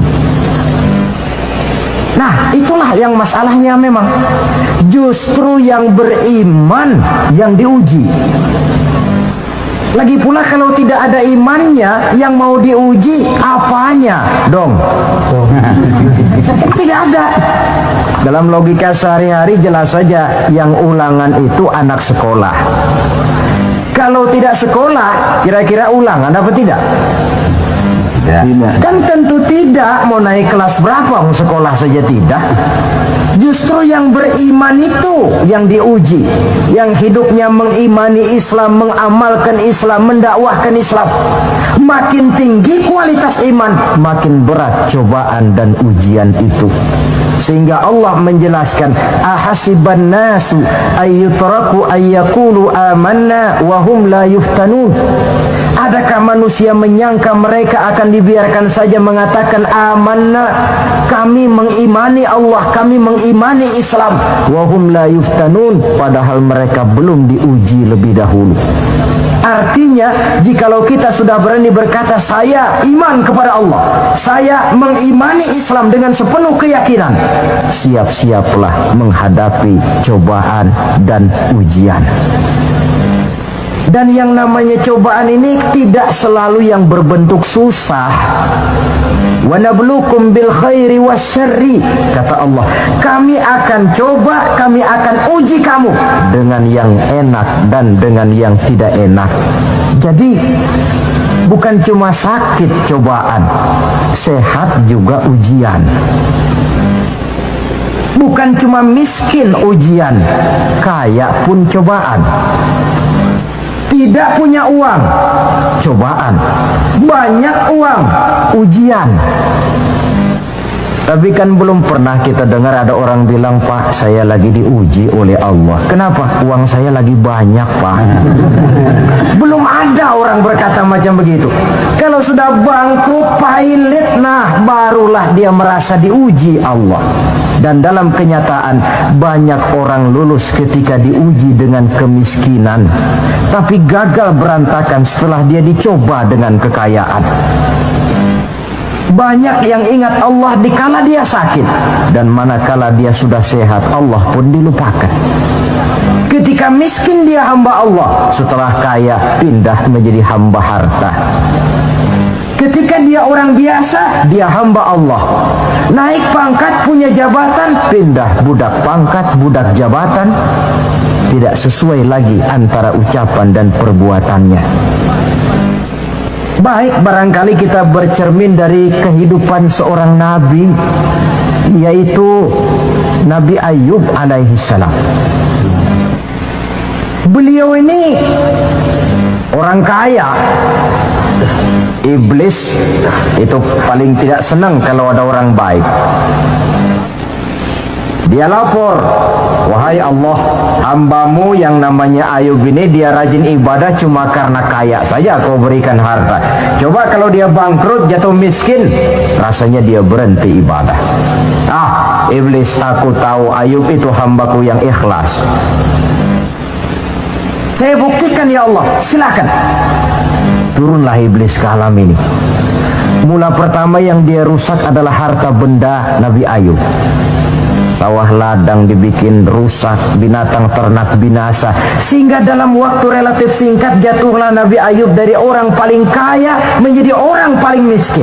A: Nah, itulah yang masalahnya memang. Justru yang beriman yang diuji. Lagi pula kalau tidak ada imannya, yang mau diuji apanya dong? Tidak ada. Dalam logika sehari-hari jelas saja yang ulangan itu anak sekolah. Kalau tidak sekolah, kira-kira ulangan apa tidak? Kan tentu tidak. Mau naik kelas berapa, sekolah saja tidak. Justru yang beriman itu yang diuji, yang hidupnya mengimani Islam, mengamalkan Islam, mendakwahkan Islam. Makin tinggi kualitas iman, makin berat cobaan dan ujian itu. Sehingga Allah menjelaskan, ahasiban nasu ayyutraku ayyakulu amanna wa hum la yuftanun. Adakah manusia menyangka mereka akan dibiarkan saja mengatakan amanna, kami mengimani Allah, kami mengimani Islam, wa hum la yuftanun, padahal mereka belum diuji lebih dahulu. Artinya, jikalau kita sudah berani berkata saya iman kepada Allah, saya mengimani Islam dengan sepenuh keyakinan, siap-siaplah menghadapi cobaan dan ujian. Dan yang namanya cobaan ini tidak selalu yang berbentuk susah. Wa nabluukum bil khairi wasyarri, kata Allah, kami akan coba, kami akan uji kamu dengan yang enak dan dengan yang tidak enak. Jadi bukan cuma sakit cobaan, sehat juga ujian. Bukan cuma miskin ujian, kaya pun cobaan. Tidak punya uang, cobaan. Banyak uang, ujian. Tapi kan belum pernah kita dengar ada orang bilang, Pak, saya lagi diuji oleh Allah. Kenapa? Uang saya lagi banyak, Pak. Belum ada orang berkata macam begitu. Kalau sudah bangkrut, pailit, nah barulah dia merasa diuji Allah. Dan dalam kenyataan banyak orang lulus ketika diuji dengan kemiskinan, tapi gagal berantakan setelah dia dicoba dengan kekayaan. Banyak yang ingat Allah dikala dia sakit, dan manakala dia sudah sehat, Allah pun dilupakan. Ketika miskin dia hamba Allah, setelah kaya pindah menjadi hamba harta. Ketika dia orang biasa, dia hamba Allah. Naik pangkat, punya jabatan, pindah budak pangkat, budak jabatan. Tidak sesuai lagi antara ucapan dan perbuatannya. Baik, barangkali kita bercermin dari kehidupan seorang nabi, yaitu Nabi Ayub alaihi salam. Beliau ini orang kaya. Iblis itu paling tidak senang kalau ada orang baik. Dia lapor, wahai Allah, hambamu yang namanya Ayub ini dia rajin ibadah cuma karena kaya saja kau berikan harta. Coba kalau dia bangkrut, jatuh miskin, rasanya dia berhenti ibadah. iblis, aku tahu Ayub itu hambaku yang ikhlas. Saya buktikan ya Allah, silakan. Turunlah iblis ke alam ini. Mula pertama yang dia rusak adalah harta benda Nabi Ayub. Sawah ladang dibikin rusak, binatang ternak binasa, sehingga dalam waktu relatif singkat jatuhlah Nabi Ayub dari orang paling kaya menjadi orang paling miskin.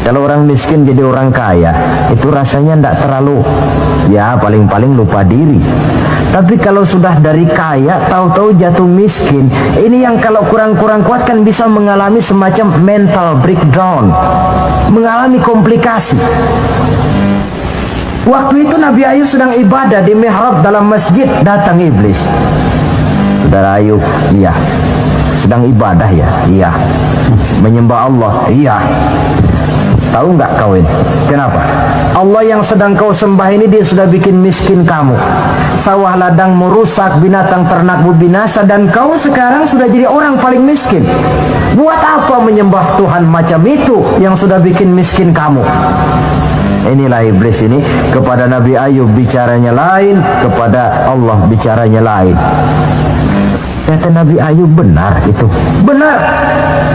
A: Kalau orang miskin jadi orang kaya, itu rasanya tidak terlalu, ya paling-paling lupa diri. Tapi kalau sudah dari kaya, tahu-tahu jatuh miskin, ini yang kalau kurang-kurang kuat kan bisa mengalami semacam mental breakdown, mengalami komplikasi. Waktu itu Nabi Ayub sedang ibadah di mihrab dalam masjid, datang iblis. Saudara Ayub, iya. Sedang ibadah ya? Iya. Menyembah Allah? Iya. Tahu nggak kau ini? Kenapa? Allah yang sedang kau sembah ini dia sudah bikin miskin kamu. Sawah ladangmu rusak, binatang ternakmu binasa, dan kau sekarang sudah jadi orang paling miskin. Buat apa menyembah Tuhan macam itu yang sudah bikin miskin kamu? Inilah iblis ini, kepada Nabi Ayub bicaranya lain, kepada Allah bicaranya lain. Kata Nabi Ayub, benar itu. Benar.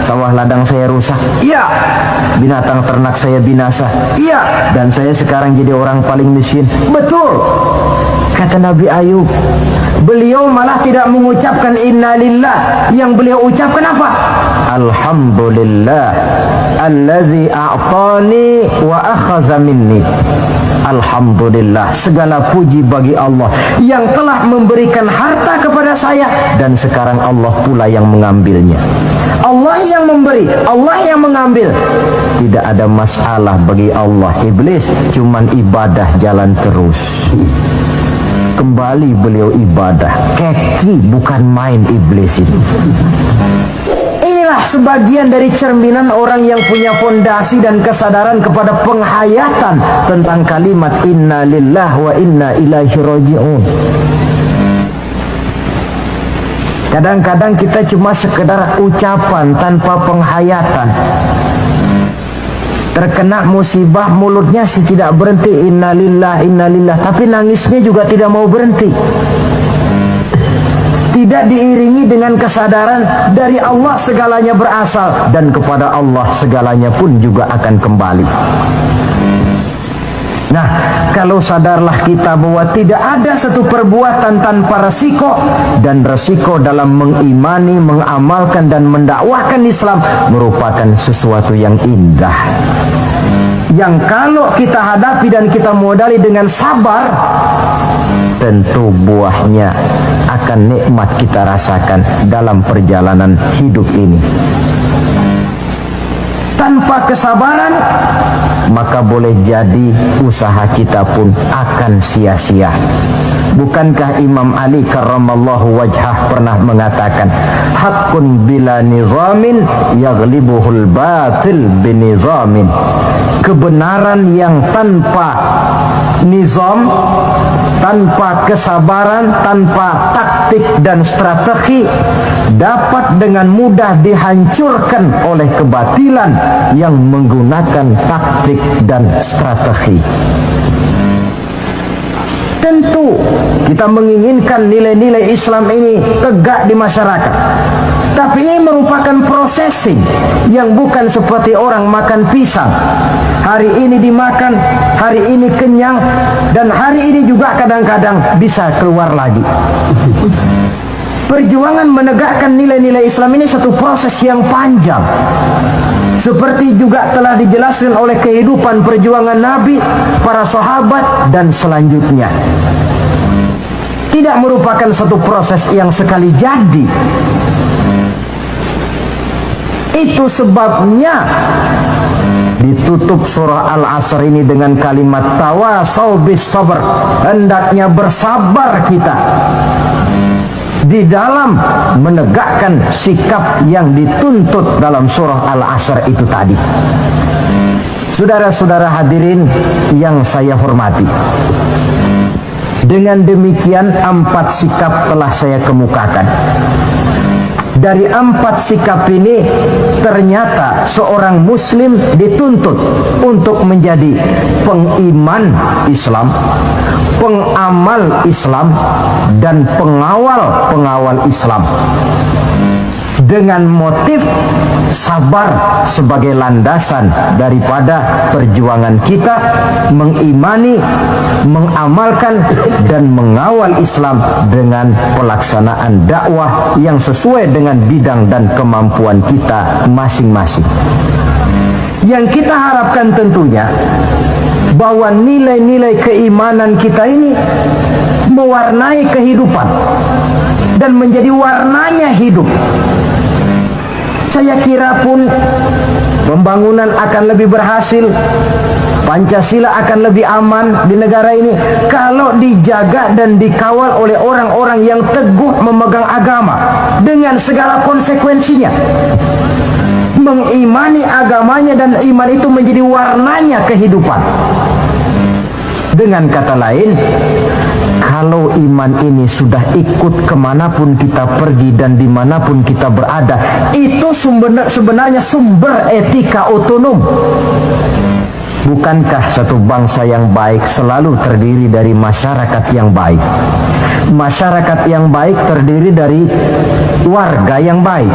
A: Sawah ladang saya rusak. Iya. Binatang ternak saya binasa. Iya. Dan saya sekarang jadi orang paling miskin. Betul. Kata Nabi Ayub, beliau malah tidak mengucapkan innalillah. Yang beliau ucapkan apa? Alhamdulillah alladzi a'tani wa akhaza minni. Alhamdulillah, segala puji bagi Allah yang telah memberikan harta kepada saya dan sekarang Allah pula yang mengambilnya. Allah yang memberi, Allah yang mengambil. Tidak ada masalah bagi Allah. Iblis cuman ibadah jalan terus. Kembali beliau ibadah. Keki bukan main iblis itu. Inilah sebagian dari cerminan orang yang punya fondasi dan kesadaran kepada penghayatan tentang kalimat inna lillah wa inna ilaihi raji'un. Kadang-kadang kita cuma sekedar ucapan tanpa penghayatan. Terkena musibah mulutnya sih tidak berhenti innalillah, tapi nangisnya juga tidak mau berhenti. Tidak diiringi dengan kesadaran dari Allah segalanya berasal dan kepada Allah segalanya pun juga akan kembali. Nah, kalau sadarlah kita bahwa tidak ada satu perbuatan tanpa resiko, dan resiko dalam mengimani, mengamalkan dan mendakwahkan Islam merupakan sesuatu yang indah, yang kalau kita hadapi dan kita modali dengan sabar, tentu buahnya akan nikmat kita rasakan dalam perjalanan hidup ini. Tanpa kesabaran, maka boleh jadi usaha kita pun akan sia-sia. Bukankah Imam Ali karramallahu wajhah pernah mengatakan, haqqun bila nizamin yaghlibuhul batil binizamin. Kebenaran yang tanpa nizam, tanpa kesabaran, tanpa taktik dan strategi, dapat dengan mudah dihancurkan oleh kebatilan yang menggunakan taktik dan strategi. Tentu kita menginginkan nilai-nilai Islam ini tegak di masyarakat, tapi ini merupakan processing yang bukan seperti orang makan pisang. Hari ini dimakan, hari ini kenyang, dan hari ini juga kadang-kadang bisa keluar lagi. Perjuangan menegakkan nilai-nilai Islam ini satu proses yang panjang. Seperti juga telah dijelaskan oleh kehidupan perjuangan Nabi, para sahabat, dan selanjutnya. Tidak merupakan satu proses yang sekali jadi. Itu sebabnya ditutup surah Al-Asr ini dengan kalimat tawasau bis sabr. Hendaknya bersabar kita di dalam menegakkan sikap yang dituntut dalam surah Al-Asr itu tadi. Saudara-saudara hadirin yang saya hormati, dengan demikian 4 sikap telah saya kemukakan. Dari 4 sikap ini ternyata seorang muslim dituntut untuk menjadi pengiman Islam, pengamal Islam, dan pengawal Islam, dengan motif sabar sebagai landasan daripada perjuangan kita mengimani, mengamalkan, dan mengawal Islam dengan pelaksanaan dakwah yang sesuai dengan bidang dan kemampuan kita masing-masing. Yang kita harapkan tentunya bahwa nilai-nilai keimanan kita ini mewarnai kehidupan dan menjadi warnanya hidup. Saya kira pun pembangunan akan lebih berhasil, Pancasila akan lebih aman di negara ini kalau dijaga dan dikawal oleh orang-orang yang teguh memegang agama dengan segala konsekuensinya. Mengimani agamanya dan iman itu menjadi warnanya kehidupan. Dengan kata lain, kalau iman ini sudah ikut kemanapun kita pergi dan dimanapun kita berada, itu sebenarnya sumber etika otonom. Bukankah satu bangsa yang baik selalu terdiri dari masyarakat yang baik? Masyarakat yang baik terdiri dari warga yang baik.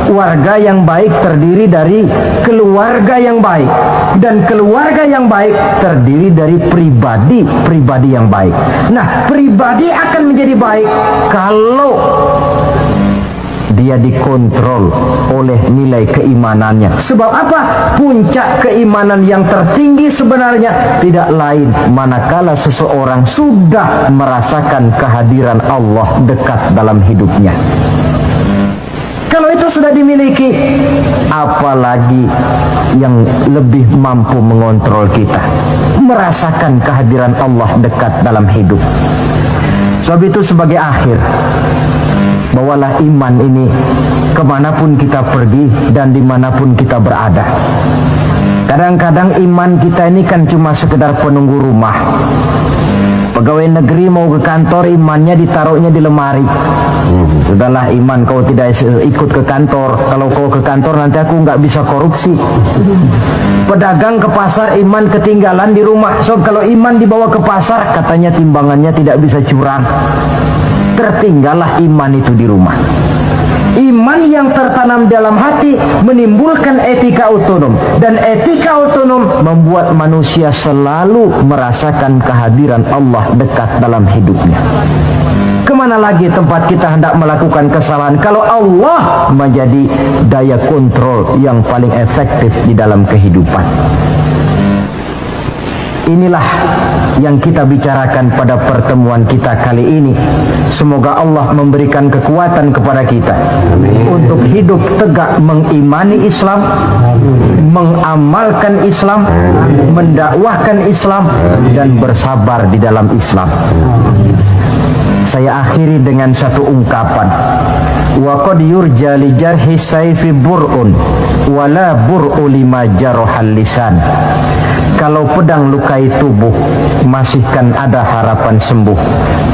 A: Warga yang baik terdiri dari keluarga yang baik. Dan keluarga yang baik terdiri dari pribadi yang baik. Nah, pribadi akan menjadi baik kalau dia dikontrol oleh nilai keimanannya. Sebab apa? Puncak keimanan yang tertinggi sebenarnya tidak lain manakala seseorang sudah merasakan kehadiran Allah dekat dalam hidupnya. Kalau itu sudah dimiliki, apalagi yang lebih mampu mengontrol kita, merasakan kehadiran Allah dekat dalam hidup. Sebab itu sebagai akhir, bawalah iman ini kemanapun kita pergi dan dimanapun kita berada. Kadang-kadang iman kita ini kan cuma sekedar penunggu rumah. Pegawai negeri mau ke kantor, imannya ditaruhnya di lemari. Sudahlah iman, kau tidak ikut ke kantor. Kalau kau ke kantor nanti aku nggak bisa korupsi. Pedagang ke pasar, iman ketinggalan di rumah. So kalau iman dibawa ke pasar, katanya timbangannya tidak bisa curang. Tertinggallah iman itu di rumah. Iman yang tertanam dalam hati menimbulkan etika otonom, dan etika otonom membuat manusia selalu merasakan kehadiran Allah dekat dalam hidupnya. Kemana lagi tempat kita hendak melakukan kesalahan kalau Allah menjadi daya kontrol yang paling efektif di dalam kehidupan? Inilah yang kita bicarakan pada pertemuan kita kali ini. Semoga Allah memberikan kekuatan kepada kita untuk hidup tegak mengimani Islam, mengamalkan Islam, mendakwahkan Islam, dan bersabar di dalam Islam. Saya akhiri dengan satu ungkapan. Wa qad yurja li jarhi sayfi bur'un wala bur'u lima jarhal lisan. Kalau pedang lukai tubuh, masihkan ada harapan sembuh.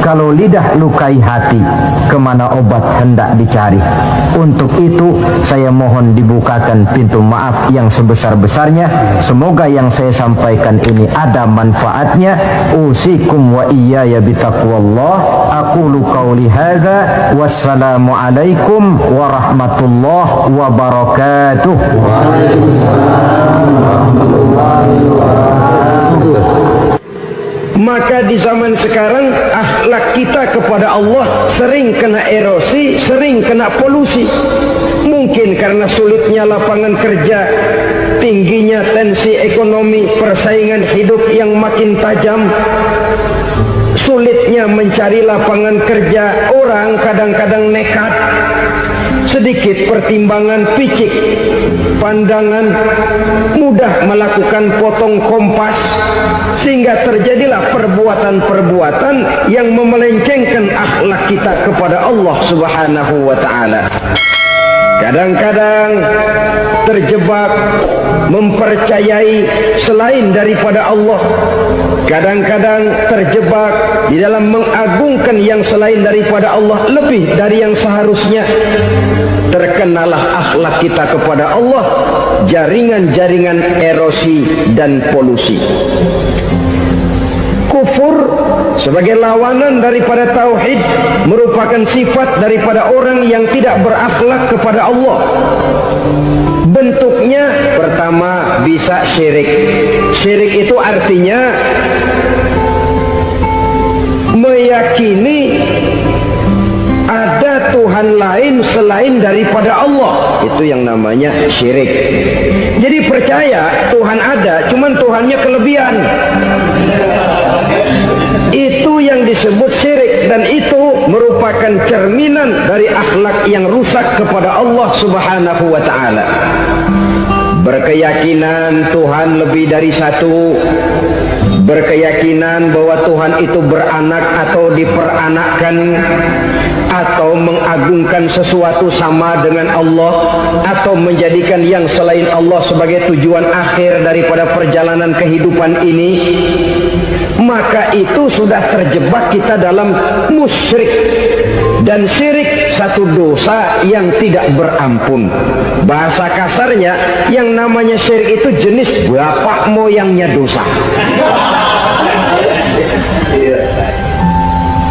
A: Kalau lidah lukai hati, kemana obat hendak dicari. Untuk itu, saya mohon dibukakan pintu maaf yang sebesar-besarnya. Semoga yang saya sampaikan ini ada manfaatnya. Usikum wa iyaya bitaqwallah. Aqulu qawli hadza. Wassalamu alaikum warahmatullahi wabarakatuh. Waalaikumsalam warahmatullahi wabarakatuh. Maka di zaman sekarang akhlak kita kepada Allah sering kena erosi, sering kena polusi. Mungkin karena sulitnya lapangan kerja, tingginya tensi ekonomi, persaingan hidup yang makin tajam, sulitnya mencari lapangan kerja, orang kadang-kadang nekat. Sedikit pertimbangan picik, pandangan, mudah melakukan potong kompas, sehingga terjadilah perbuatan-perbuatan yang memelencengkan akhlak kita kepada Allah Subhanahu wa ta'ala.
C: Kadang-kadang terjebak mempercayai selain daripada Allah. Kadang-kadang terjebak di dalam mengagungkan yang selain daripada Allah lebih dari yang seharusnya. Terkenalah akhlak kita kepada Allah jaringan-jaringan erosi dan polusi. Kufur sebagai lawanan daripada tauhid merupakan sifat daripada orang yang tidak berakhlak kepada Allah. Bentuknya pertama bisa syirik. Syirik itu artinya meyakini ada Tuhan lain selain daripada Allah. Itu yang namanya syirik. Jadi percaya Tuhan ada, cuman Tuhannya kelebihan. Itu yang disebut syirik, dan itu merupakan cerminan dari akhlak yang rusak kepada Allah Subhanahu wa ta'ala. Berkeyakinan Tuhan lebih dari satu, berkeyakinan bahwa Tuhan itu beranak atau diperanakkan, atau mengagungkan sesuatu sama dengan Allah, atau menjadikan yang selain Allah sebagai tujuan akhir daripada perjalanan kehidupan ini, maka itu sudah terjebak kita dalam musyrik. Dan syirik satu dosa yang tidak berampun. Bahasa kasarnya, yang namanya syirik itu jenis bapak moyangnya dosa.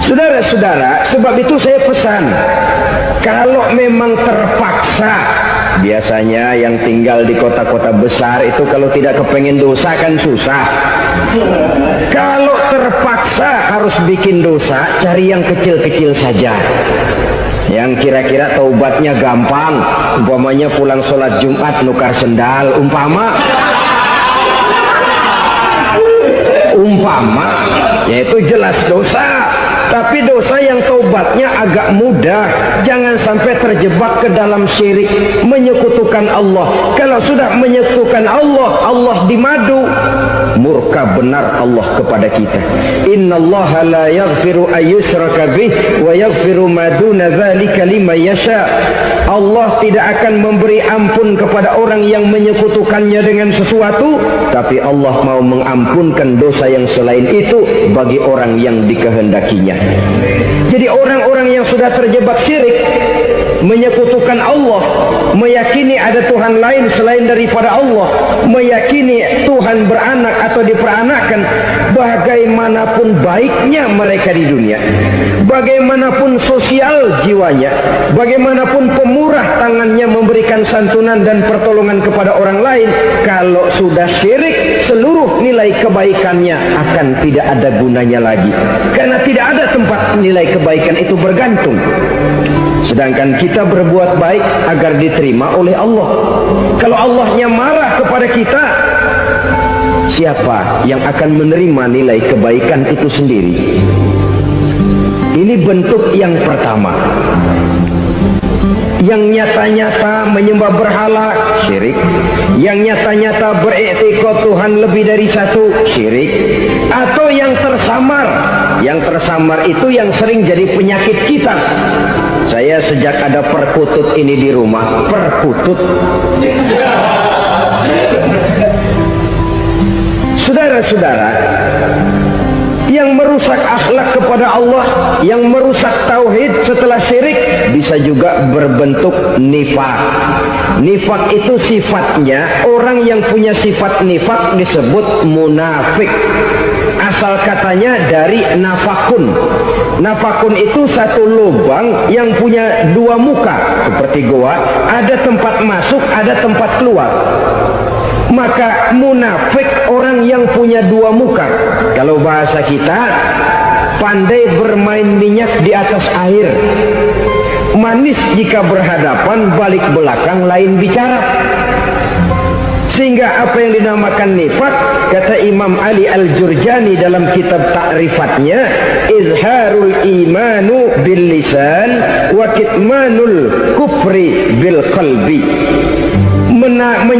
C: Saudara-saudara, sebab itu saya pesan, kalau memang terpaksa, biasanya yang tinggal di kota-kota besar itu kalau tidak kepengen dosa kan susah. Kalau terpaksa harus bikin dosa, cari yang kecil-kecil saja, yang kira-kira taubatnya gampang. Umpamanya pulang sholat Jumat nukar sendal, umpama, yaitu jelas dosa. Tapi dosa yang taubatnya agak mudah. Jangan sampai terjebak ke dalam syirik, menyekutukan Allah. Kalau sudah menyekutukan Allah, Allah dimadu, murka benar Allah kepada kita. Innallaha la yaghfiru ayyushraka bih wa yaghfiru ma duna dzalika liman yasha. Allah tidak akan memberi ampun kepada orang yang menyekutukannya dengan sesuatu, tapi Allah mau mengampunkan dosa yang selain itu bagi orang yang dikehendakinya. Jadi orang-orang yang sudah terjebak syirik, menyekutukan Allah, meyakini ada Tuhan lain selain daripada Allah, meyakini Tuhan beranak atau diperanakkan, bagaimanapun baiknya mereka di dunia, bagaimanapun sosial jiwanya, bagaimanapun pemurah tangannya memberikan santunan dan pertolongan kepada orang lain, kalau sudah syirik, seluruh nilai kebaikannya akan tidak ada gunanya lagi, karena tidak ada tempat nilai kebaikan itu bergantung. Sedangkan kita berbuat baik agar diterima oleh Allah. Kalau Allahnya marah kepada kita, siapa yang akan menerima nilai kebaikan itu sendiri? Ini bentuk yang pertama. Yang nyata-nyata menyembah berhala, syirik. Yang nyata-nyata beriktikad Tuhan lebih dari satu, syirik. Atau yang tersamar. Yang tersamar itu yang sering jadi penyakit kita. Saya sejak ada perkutut ini di rumah, perkutut. Saudara-saudara, yang merusak akhlak kepada Allah, yang merusak tauhid setelah syirik, bisa juga berbentuk nifak. Nifak itu sifatnya, orang yang punya sifat nifak disebut munafik. Asal katanya dari nafakun. Nafakun itu satu lubang yang punya dua muka, seperti goa, ada tempat masuk, ada tempat keluar. Maka munafik orang yang punya dua muka. Kalau bahasa kita, pandai bermain minyak di atas air, manis jika berhadapan, balik belakang lain bicara. Sehingga apa yang dinamakan nifak, kata Imam Ali Al-Jurjani dalam kitab ta'rifatnya, izharul imanu bil lisan wa kitmanul kufri bil qalbi.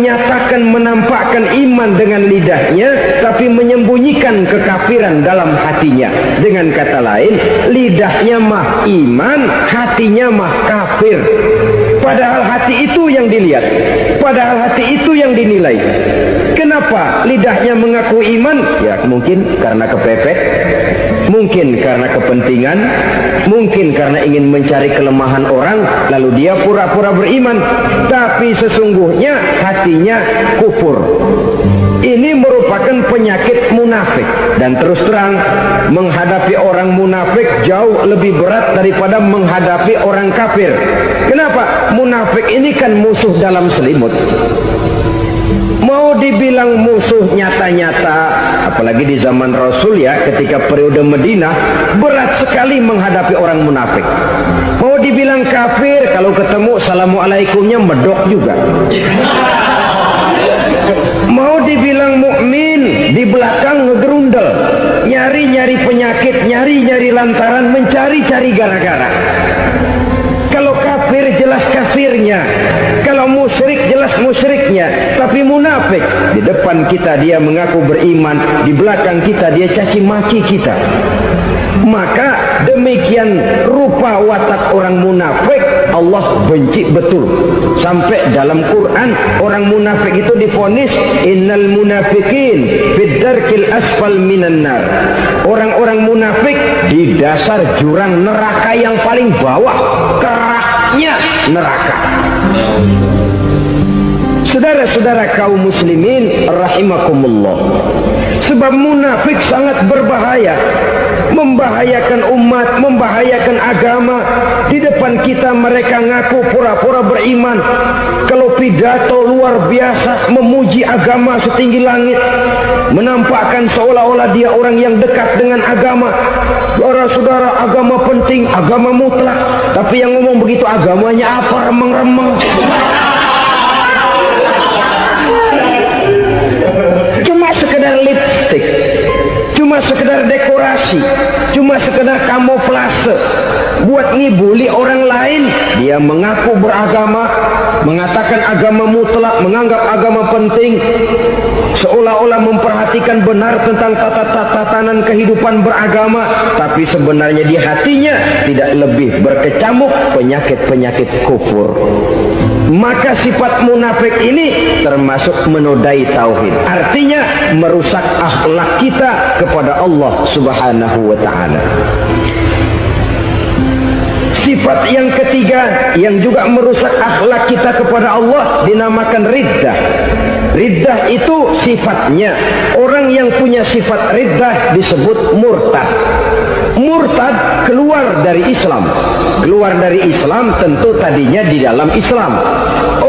C: menyatakan, menampakkan iman dengan lidahnya, tapi menyembunyikan kekafiran dalam hatinya. Dengan kata lain, lidahnya mah iman, hatinya mah kafir. Padahal hati itu yang dilihat, padahal hati itu yang dinilai. Kenapa lidahnya mengaku iman? Ya mungkin karena kepepet, mungkin karena kepentingan, mungkin karena ingin mencari kelemahan orang, lalu dia pura-pura beriman, tapi sesungguhnya hatinya kufur. Ini merupakan penyakit munafik. Dan terus terang, menghadapi orang munafik jauh lebih berat daripada menghadapi orang kafir. Kenapa? Munafik ini kan musuh dalam selimut. Mau dibilang musuh nyata-nyata, apalagi di zaman Rasul ya, ketika periode Madinah, berat sekali menghadapi orang munafik. Mau dibilang kafir, kalau ketemu assalamualaikumnya medok juga. Mau dibilang mukmin, di belakang ngegerundel, nyari-nyari penyakit, nyari-nyari lantaran, mencari-cari gara-gara. Kalau kafir jelas kafirnya, kalau musyrik jelas musyriknya. Tapi munafik, di depan kita dia mengaku beriman, di belakang kita dia caci maki kita. Maka demikian rupa watak orang munafik Allah benci betul. Sampai dalam Quran orang munafik itu divonis innal munafiqin fid darkil asfal minan nar. Orang-orang munafik di dasar jurang neraka yang paling bawah, keraknya neraka. Saudara-saudara kaum muslimin rahimakumullah, sebab munafik sangat berbahaya, membahayakan umat, membahayakan agama. Di depan kita mereka ngaku pura-pura beriman, kalau pidato luar biasa, memuji agama setinggi langit, menampakkan seolah-olah dia orang yang dekat dengan agama. Saudara-saudara, agama penting, agama mutlak. Tapi yang ngomong begitu agamanya apa? Remeng-remeng. Cuma sekedar lipstick, cuma sekedar dekorasi, cuma sekedar kamuflase buat ngibuli orang lain. Dia mengaku beragama, mengatakan agama mutlak, menganggap agama penting, seolah-olah memperhatikan benar tentang tatanan kehidupan beragama, tapi sebenarnya di hatinya tidak lebih berkecamuk penyakit-penyakit kufur. Maka sifat munafik ini termasuk menodai tauhid, artinya merusak akhlak kita kepada Allah Subhanahu wa ta'ala. Sifat yang ketiga yang juga merusak akhlak kita kepada Allah dinamakan riddah. Riddah itu sifatnya, orang yang punya sifat riddah disebut murtad. Murtad keluar dari Islam. Keluar dari Islam tentu tadinya di dalam Islam.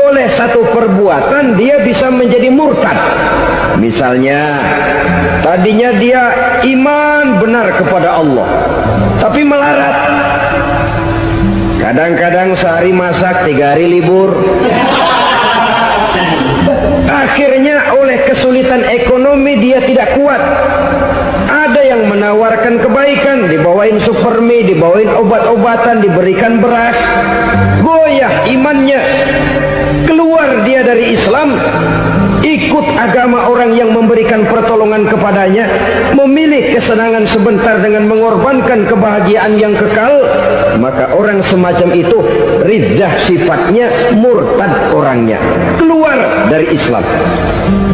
C: Oleh satu perbuatan dia bisa menjadi murtad. Misalnya tadinya dia iman benar kepada Allah, tapi melarat. Kadang-kadang sehari masak, 3 hari libur. Akhirnya oleh kesulitan ekonomi dia tidak kuat. Ada yang menawarkan kebaikan, dibawain supermi, dibawain obat-obatan, diberikan beras. Goyah imannya, keluar dia dari Islam, ikut agama orang yang memberikan pertolongan kepadanya, memilih kesenangan sebentar dengan mengorbankan kebahagiaan yang kekal. Maka orang semacam itu riddah sifatnya, murtad orangnya, keluar dari Islam.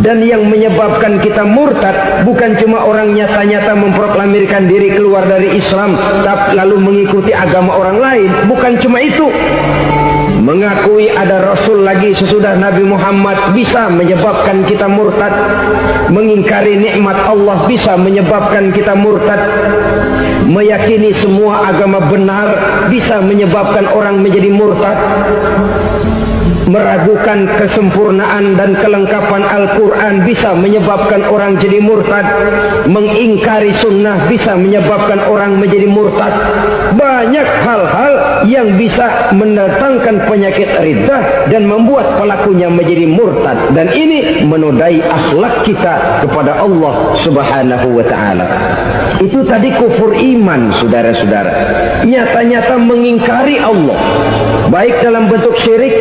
C: Dan yang menyebabkan kita murtad bukan cuma orang nyata-nyata memproklamirkan diri keluar dari Islam tapi lalu mengikuti agama orang lain, bukan cuma itu. Mengakui ada Rasul lagi sesudah Nabi Muhammad bisa menyebabkan kita murtad. Mengingkari nikmat Allah bisa menyebabkan kita murtad. Meyakini semua agama benar bisa menyebabkan orang menjadi murtad. Meragukan kesempurnaan dan kelengkapan Al-Quran bisa menyebabkan orang jadi murtad. Mengingkari sunnah bisa menyebabkan orang menjadi murtad. Banyak hal-hal yang bisa mendatangkan penyakit riddah dan membuat pelakunya menjadi murtad. Dan ini menodai akhlak kita kepada Allah Subhanahu wa ta'ala. Itu tadi kufur iman, saudara-saudara. Nyata-nyata mengingkari Allah, baik dalam bentuk syirik,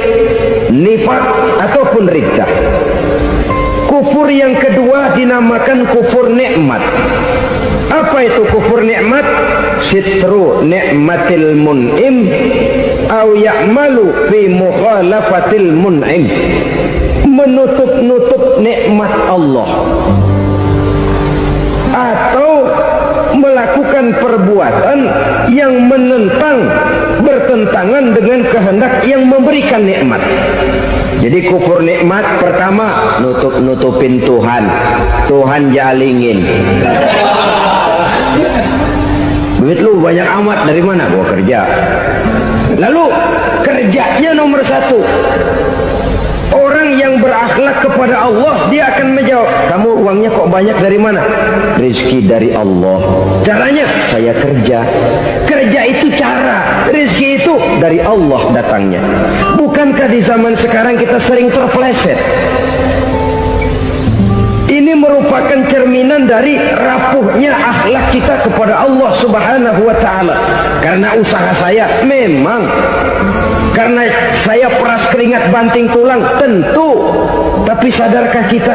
C: nifak ataupun riddah. Kufur yang kedua dinamakan kufur nikmat. Apa itu kufur nikmat? Sitru nikmatil mun'im au ya'malu fi mukhalafatil mun'im. Menutup-nutup nikmat Allah atau melakukan perbuatan yang menentang, bertentangan dengan kehendak yang memberikan nikmat. Jadi kufur nikmat pertama, nutup-nutupin Tuhan. Tuhan jalingin. Duit lu banyak amat, dari mana? Gua kerja. Lalu kerjanya nomor satu. Orang yang berakhlak kepada Allah, dia akan menjawab, kamu uangnya kok banyak, dari mana? Rizki dari Allah. Caranya, saya kerja. Kerja itu cara, rizki itu dari Allah datangnya. Bukankah di zaman sekarang kita sering terpeleset? Ini merupakan cerminan dari rapuhnya akhlak kita kepada Allah Subhanahu wa ta'ala. Karena usaha saya memang, karena saya peras keringat banting tulang, tentu. Tapi sadarkah kita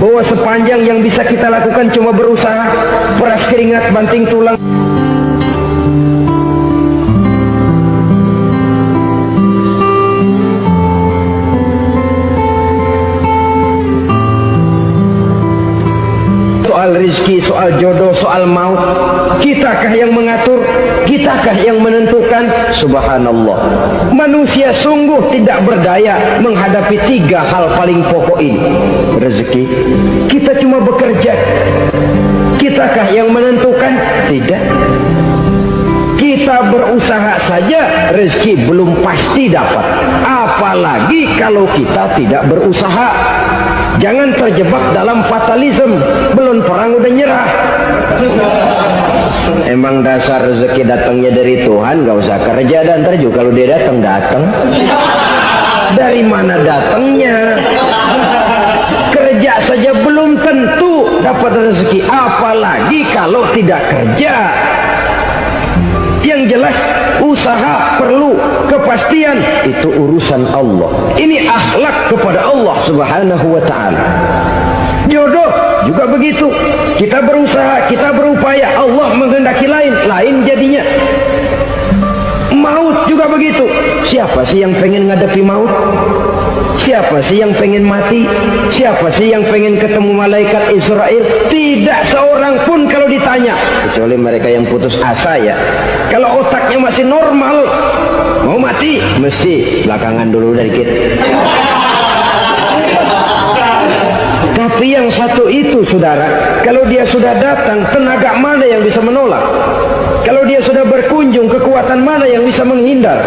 C: bahwa sepanjang yang bisa kita lakukan cuma berusaha, peras keringat banting tulang? Soal rizki, soal jodoh, soal maut, kitakah yang mengatur? Kitakah yang menentukan? Subhanallah. Manusia sungguh tidak berdaya menghadapi tiga hal paling pokok ini. Rezeki, kita cuma bekerja. Kitakah yang menentukan? Tidak. Kita berusaha saja, rezeki belum pasti dapat. Apalagi kalau kita tidak berusaha. Jangan terjebak dalam fatalisme. Belum perang udah nyerah. Emang dasar rezeki datangnya dari Tuhan, gak usah kerja, dan ntar juga kalau dia datang. Dari mana datangnya? Kerja saja belum tentu dapat rezeki, apalagi kalau tidak kerja. Yang jelas usaha perlu kepastian, itu urusan Allah. Ini akhlak kepada Allah Subhanahu wa ta'ala. Jodoh juga begitu. Kita berusaha, kita berupaya, Allah menghendaki lain jadinya. Maut juga begitu. Siapa sih yang pengen ngadepi maut? Siapa sih yang pengen mati? Siapa sih yang pengen ketemu malaikat Israel? Tidak seorang pun kalau ditanya, kecuali mereka yang putus asa ya. Kalau otaknya masih normal, mau mati mesti belakangan dulu dikit. Tapi yang satu itu saudara, kalau dia sudah datang, tenaga mana yang bisa menolak? Kalau dia sudah berkunjung, kekuatan mana yang bisa menghindar?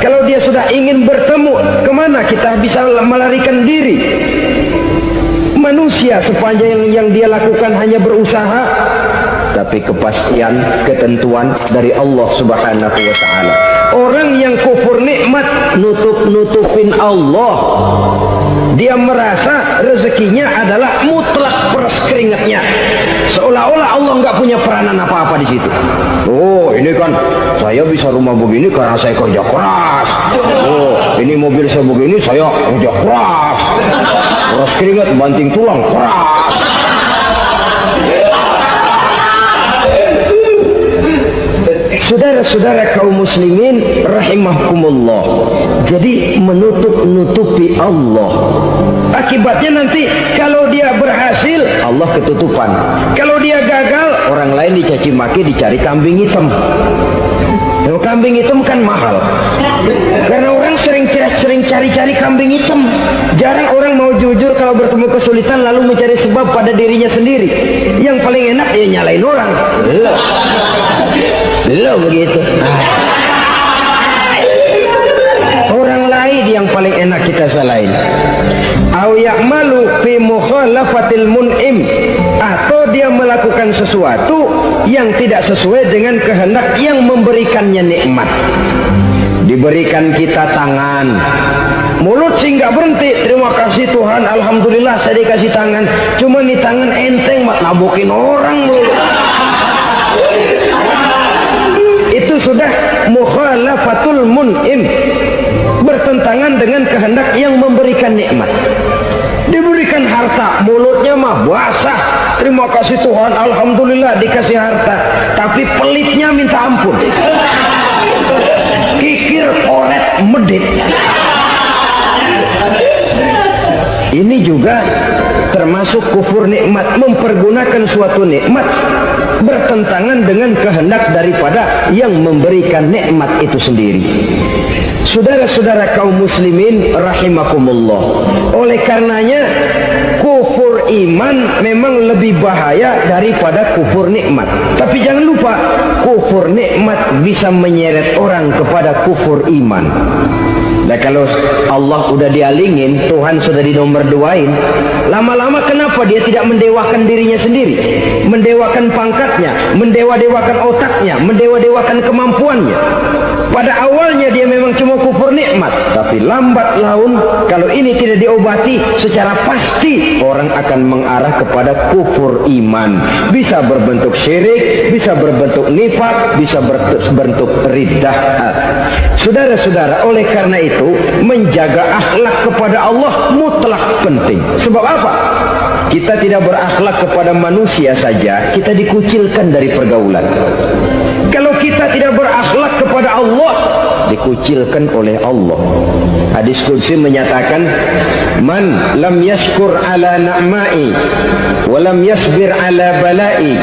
C: Kalau dia sudah ingin bertemu, kemana kita bisa melarikan diri? Manusia sepanjang yang dia lakukan hanya berusaha, tapi kepastian, ketentuan dari Allah Subhanahu wa ta'ala. Orang yang kufur nikmat, nutup-nutupin Allah. Dia merasa rezekinya adalah mutlak peras keringatnya. Seolah-olah Allah nggak punya peranan apa-apa di situ. Oh, ini kan saya bisa rumah begini karena saya kerja keras. Oh, ini mobil saya begini saya kerja keras. Peras keringat, banting tulang, keras. Saudara-saudara kaum muslimin rahimakumullah. Jadi menutup-nutupi Allah. Akibatnya nanti kalau dia berhasil, Allah ketutupan. Kalau dia gagal, orang lain dicaci maki, dicari kambing hitam. Kalau kambing hitam kan mahal. Karena orang sering cari-cari kambing hitam. Jarang orang mau jujur kalau bertemu kesulitan lalu mencari sebab pada dirinya sendiri. Yang paling enak ya nyalain orang. Lo begitu. Orang lain yang paling enak kita salahin. Au ya'malu fi mukhalafatil mun'im, atau dia melakukan sesuatu yang tidak sesuai dengan kehendak yang memberikannya nikmat. Diberikan kita tangan, mulut sih nggak berhenti. Terima kasih Tuhan, alhamdulillah saya dikasih tangan. Cuma nih tangan enteng mak nabokin orang mulu. Itu sudah mukhalafatul mun'im, bertentangan dengan kehendak yang memberikan nikmat. Diberikan diberikan harta, mulutnya mah basah, terima kasih Tuhan, alhamdulillah dikasih harta, tapi pelitnya minta ampun, kikir, koret, medit. Ini juga termasuk kufur nikmat, mempergunakan suatu nikmat bertentangan dengan kehendak daripada yang memberikan nikmat itu sendiri. Saudara-saudara kaum muslimin rahimakumullah, oleh karenanya kufur iman memang lebih bahaya daripada kufur nikmat. Tapi jangan lupa, kufur nikmat bisa menyeret orang kepada kufur iman. Nah, kalau Allah udah dialingin, Tuhan sudah dinomor duain, lama-lama kenapa dia tidak mendewakan dirinya sendiri, mendewakan pangkatnya, mendewa-dewakan otaknya, mendewa-dewakan kemampuannya? Pada awalnya dia memang cuma kufur nikmat, tapi lambat laun kalau ini tidak diobati, secara pasti orang akan mengarah kepada kufur iman. Bisa berbentuk syirik, bisa berbentuk nifak, bisa berbentuk riddah. Saudara-saudara, oleh karena itu menjaga akhlak kepada Allah mutlak penting. Sebab apa? Kita tidak berakhlak kepada manusia saja, kita dikucilkan dari pergaulan. Kalau kita tidak berakhlak kepada Allah, dikucilkan oleh Allah. Hadis qudsi menyatakan, man lam yashkur ala na'mai wa lam yasbir ala balai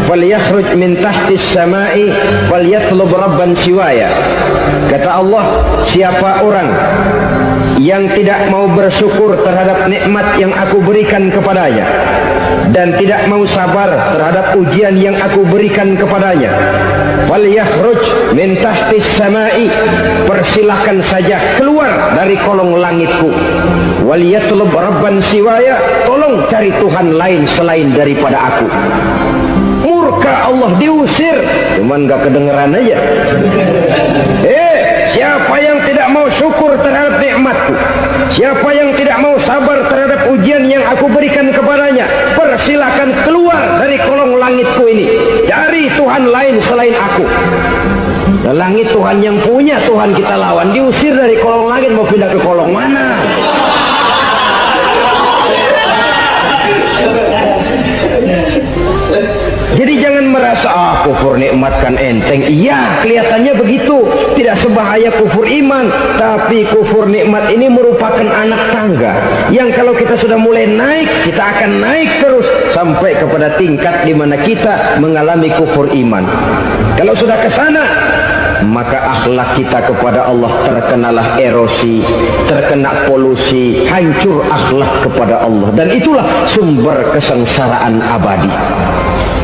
C: falyakhruj min tahtis samai falyatlub rabban siwaya. Kata Allah, siapa orang yang tidak mau bersyukur terhadap nikmat yang aku berikan kepadanya dan tidak mau sabar terhadap ujian yang aku berikan kepadanya, falyakhruj min tahtis samai, persilahkan saja keluar dari kolong langitku, waliyatlub rabban siwaya, tolong cari Tuhan lain selain daripada aku. Murka Allah, diusir, cuman gak kedengeran aja. Siapa yang tidak mau syukur terhadap nikmatku, siapa yang tidak mau sabar terhadap ujian yang aku berikan kepadanya, persilakan keluar dari kolong langitku ini, cari Tuhan lain selain aku. Nah, langit Tuhan yang punya, Tuhan kita lawan, diusir dari kolong langit, mau pindah ke kolong mana? Jadi jangan merasa kufur nikmat kan enteng. Iya, kelihatannya begitu, tidak sebahaya kufur iman. Tapi kufur nikmat ini merupakan anak tangga yang kalau kita sudah mulai naik, kita akan naik terus sampai kepada tingkat di mana kita mengalami kufur iman. Kalau sudah ke sana, maka akhlak kita kepada Allah terkenalah erosi, terkena polusi, hancur akhlak kepada Allah, dan itulah sumber kesengsaraan abadi.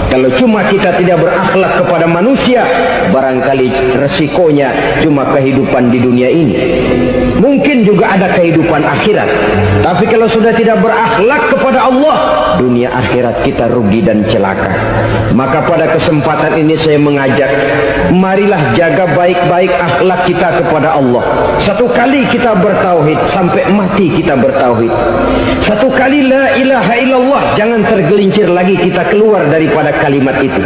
C: Kalau cuma kita tidak berakhlak kepada manusia, barangkali resikonya cuma kehidupan di dunia ini. Mungkin juga ada kehidupan akhirat. Tapi kalau sudah tidak berakhlak kepada Allah, dunia akhirat kita rugi dan celaka. Maka pada kesempatan ini saya mengajak, marilah jaga baik-baik akhlak kita kepada Allah. Satu kali kita bertauhid, sampai mati kita bertauhid. Satu kali la ilaha illallah, jangan tergelincir lagi kita keluar daripada kalimat itu.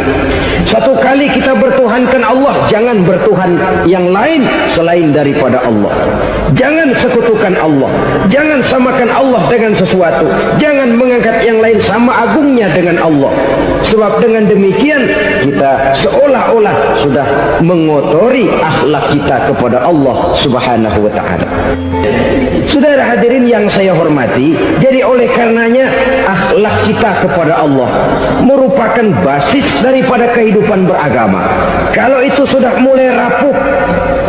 C: Satu kali kita bertuhankan Allah, jangan bertuhan yang lain selain daripada Allah. Jangan sekutukan Allah, jangan samakan Allah dengan sesuatu, jangan mengangkat yang lain sama agungnya dengan Allah. Sebab dengan demikian kita seolah-olah sudah mengotori akhlak kita kepada Allah Subhanahu wa ta'ala. Saudara hadirin yang saya hormati, jadi oleh karenanya akhlak kita kepada Allah merupakan basis daripada kehidupan beragama. Kalau itu sudah mulai rapuh,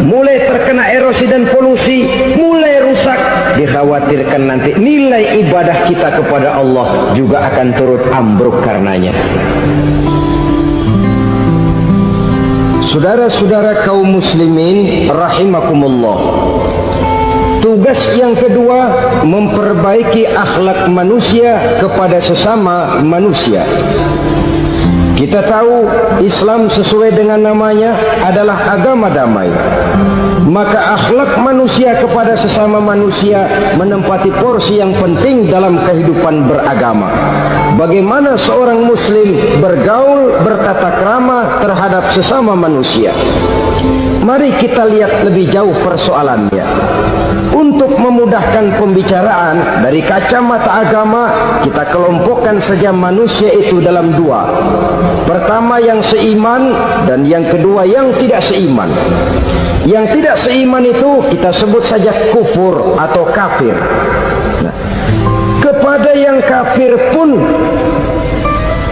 C: mulai terkena erosi dan polusi, mulai rusak, dikhawatirkan nanti nilai ibadah kita kepada Allah juga akan turut ambruk karenanya. Saudara-saudara kaum muslimin rahimakumullah, tugas yang kedua, memperbaiki akhlak manusia kepada sesama manusia. Kita tahu Islam sesuai dengan namanya adalah agama damai. Maka akhlak manusia kepada sesama manusia menempati porsi yang penting dalam kehidupan beragama. Bagaimana seorang muslim bergaul, bertata krama terhadap sesama manusia. Mari kita lihat lebih jauh persoalannya. Untuk memudahkan pembicaraan dari kacamata agama, kita kelompokkan saja manusia itu dalam dua. Pertama yang seiman dan yang kedua yang tidak seiman. Yang tidak seiman itu kita sebut saja kufur atau kafir. Nah, kepada yang kafir pun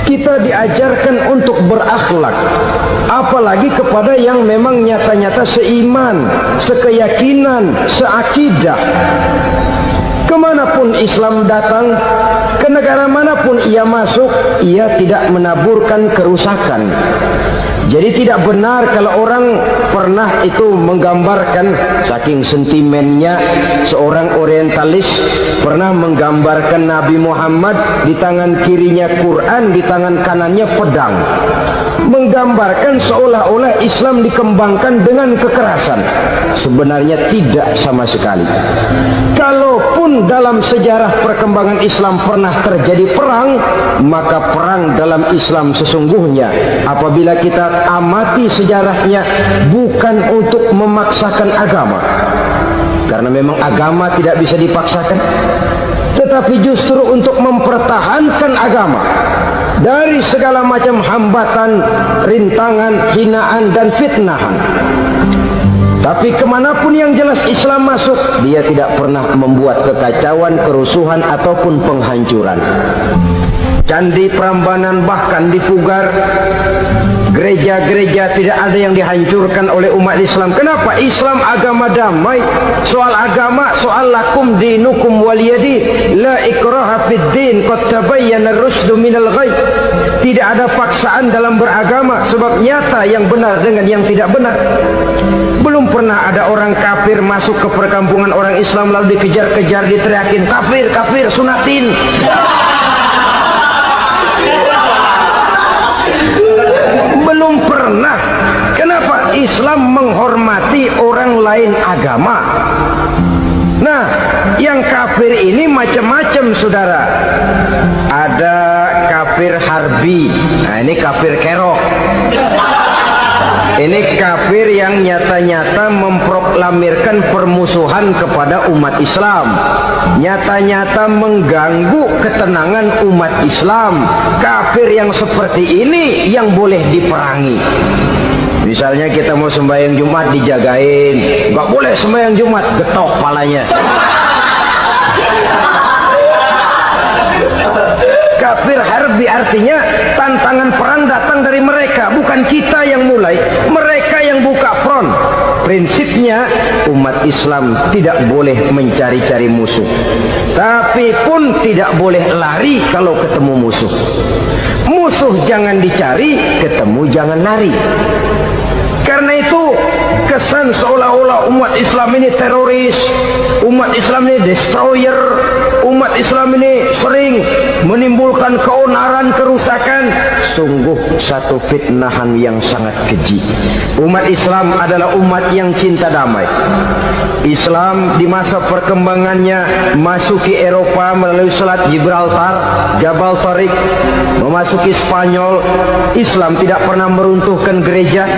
C: kita diajarkan untuk berakhlak, apalagi kepada yang memang nyata-nyata seiman, sekeyakinan, seakidah. Kemanapun Islam datang, ke negara manapun ia masuk, ia tidak menaburkan kerusakan. Jadi tidak benar kalau orang pernah itu menggambarkan, saking sentimennya seorang orientalis pernah menggambarkan Nabi Muhammad di tangan kirinya Quran, di tangan kanannya pedang, menggambarkan seolah-olah Islam dikembangkan dengan kekerasan. Sebenarnya tidak sama sekali. Kalaupun dalam sejarah perkembangan Islam pernah terjadi perang, maka perang dalam Islam sesungguhnya apabila kita amati sejarahnya bukan untuk memaksakan agama, karena memang agama tidak bisa dipaksakan, tetapi justru untuk mempertahankan agama dari segala macam hambatan, rintangan, hinaan dan fitnahan. Tapi kemanapun yang jelas Islam masuk, dia tidak pernah membuat kekacauan, kerusuhan ataupun penghancuran. Candi Prambanan bahkan dipugar, gereja-gereja tidak ada yang dihancurkan oleh umat Islam. Kenapa? Islam agama damai. Soal agama, soal lakum dinukum waliyadi, la ikraha fid din, qad tabayyana ar-rusydu minal ghayy. Tidak ada paksaan dalam beragama, sebab nyata yang benar dengan yang tidak benar. Belum pernah ada orang kafir masuk ke perkampungan orang Islam lalu dikejar-kejar, diteriakin kafir, kafir, sunatin. Belum pernah. Kenapa? Islam menghormati orang lain agama. Nah, yang kafir ini macam-macam, saudara. Ada kafir harbi. Nah, ini kafir kerok. Ini kafir yang nyata-nyata memproklamirkan permusuhan kepada umat Islam, nyata-nyata mengganggu ketenangan umat Islam. Kafir yang seperti ini yang boleh diperangi. Misalnya kita mau sembahyang Jumat dijagain, nggak boleh sembahyang Jumat, getok palanya. Kafir harbi artinya tantangan perang datang dari mereka, bukan kita yang mulai, mereka yang buka front. Prinsipnya umat Islam tidak boleh mencari-cari musuh, tapi pun tidak boleh lari kalau ketemu musuh. Musuh jangan dicari, ketemu jangan lari. Karena itu kesan seolah-olah umat Islam ini teroris, umat Islam ini destroyer, umat Islam ini sering menimbulkan keonaran, kerusakan. Sungguh satu fitnahan yang sangat keji. Umat Islam adalah umat yang cinta damai. Islam di masa perkembangannya masuki Eropa melalui Selat Gibraltar, Jabal Tariq, memasuki Spanyol. Islam tidak pernah meruntuhkan gereja.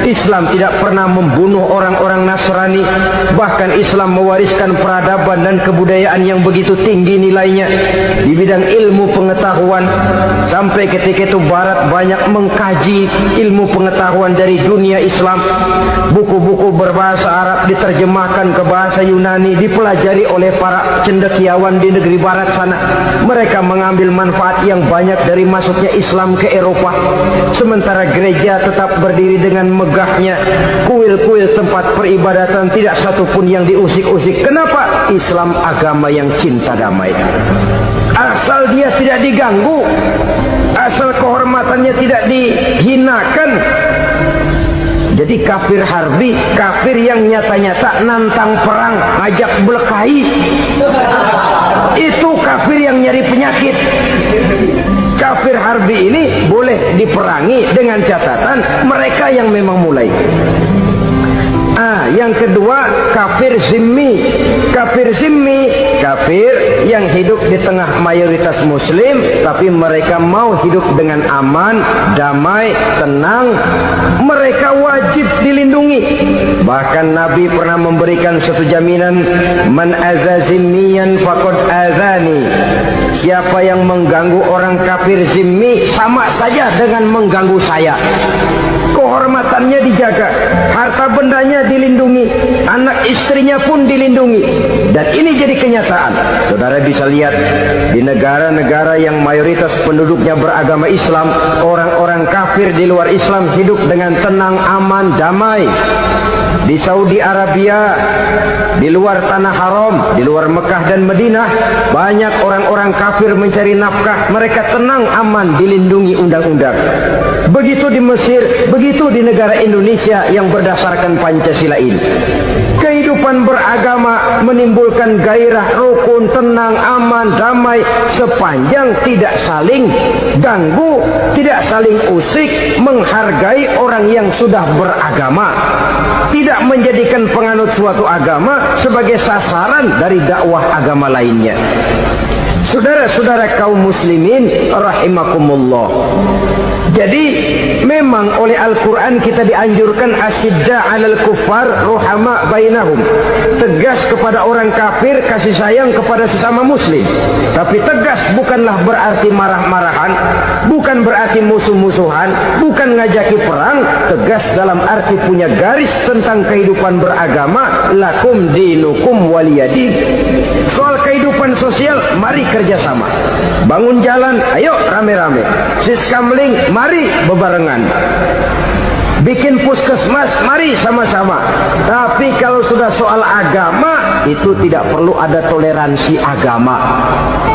C: Islam tidak pernah membunuh orang-orang Nasrani. Bahkan Islam mewariskan peradaban dan kebudayaan yang begitu tinggi nilainya di bidang ilmu pengetahuan. Sampai ketika itu Barat banyak mengkaji ilmu pengetahuan dari dunia Islam. Buku-buku berbahasa Arab diterjemahkan ke bahasa Yunani, dipelajari oleh para cendekiawan di negeri Barat sana. Mereka mengambil manfaat yang banyak dari masuknya Islam ke Eropa. Sementara gereja tetap berdiri dengan megahnya. Kuil-kuil tempat peribadatan tidak satupun yang diusik-usik. Kenapa? Islam agama yang cinta damai. Asal dia tidak diganggu, asal kehormatannya tidak dihinakan. Jadi kafir harbi, kafir yang nyata-nyata nantang perang, ngajak berkelahi, itu kafir yang nyari penyakit. Kafir harbi ini boleh diperangi dengan catatan mereka yang memang mulai. Yang kedua kafir zimmi. Kafir zimmi, kafir yang hidup di tengah mayoritas muslim, tapi mereka mau hidup dengan aman, damai, tenang. Mereka wajib dilindungi. Bahkan Nabi pernah memberikan satu jaminan, man azazimiyan faqad azani. Siapa yang mengganggu orang kafir zimmi sama saja dengan mengganggu saya. Kehormatannya dijaga, harta bendanya dilindungi, anak istrinya pun dilindungi. Dan ini jadi kenyataan. Saudara bisa lihat di negara-negara yang mayoritas penduduknya beragama Islam, orang-orang kafir di luar Islam hidup dengan tenang, aman, damai. Di Saudi Arabia, di luar tanah haram, di luar Mekah dan Madinah, banyak orang-orang kafir mencari nafkah. Mereka tenang, aman, dilindungi undang-undang. Begitu di Mesir, begitu di negara Indonesia yang berdasarkan Pancasila ini. Kehidupan beragama menimbulkan gairah, rukun, tenang, aman, damai, sepanjang tidak saling ganggu, tidak saling usik, menghargai orang yang sudah beragama, tidak menjadikan penganut suatu agama sebagai sasaran dari dakwah agama lainnya. Saudara-saudara kaum muslimin rahimakumullah. Jadi memang oleh Al-Quran kita dianjurkan asyidda 'alal kuffar ruhama bainahum. Tegas kepada orang kafir, kasih sayang kepada sesama muslim. Tapi tegas bukanlah berarti marah-marahan, bukan berarti musuh-musuhan, bukan ngajaki perang. Tegas dalam arti punya garis tentang kehidupan beragama, lakum dinukum waliyadin. Soal kehidupan sosial, mari kerjasama. Bangun jalan, ayo rame-rame. Siskamling, mari bebarengan. Bikin puskesmas, mari sama-sama. Tapi kalau sudah soal agama, itu tidak perlu ada toleransi agama.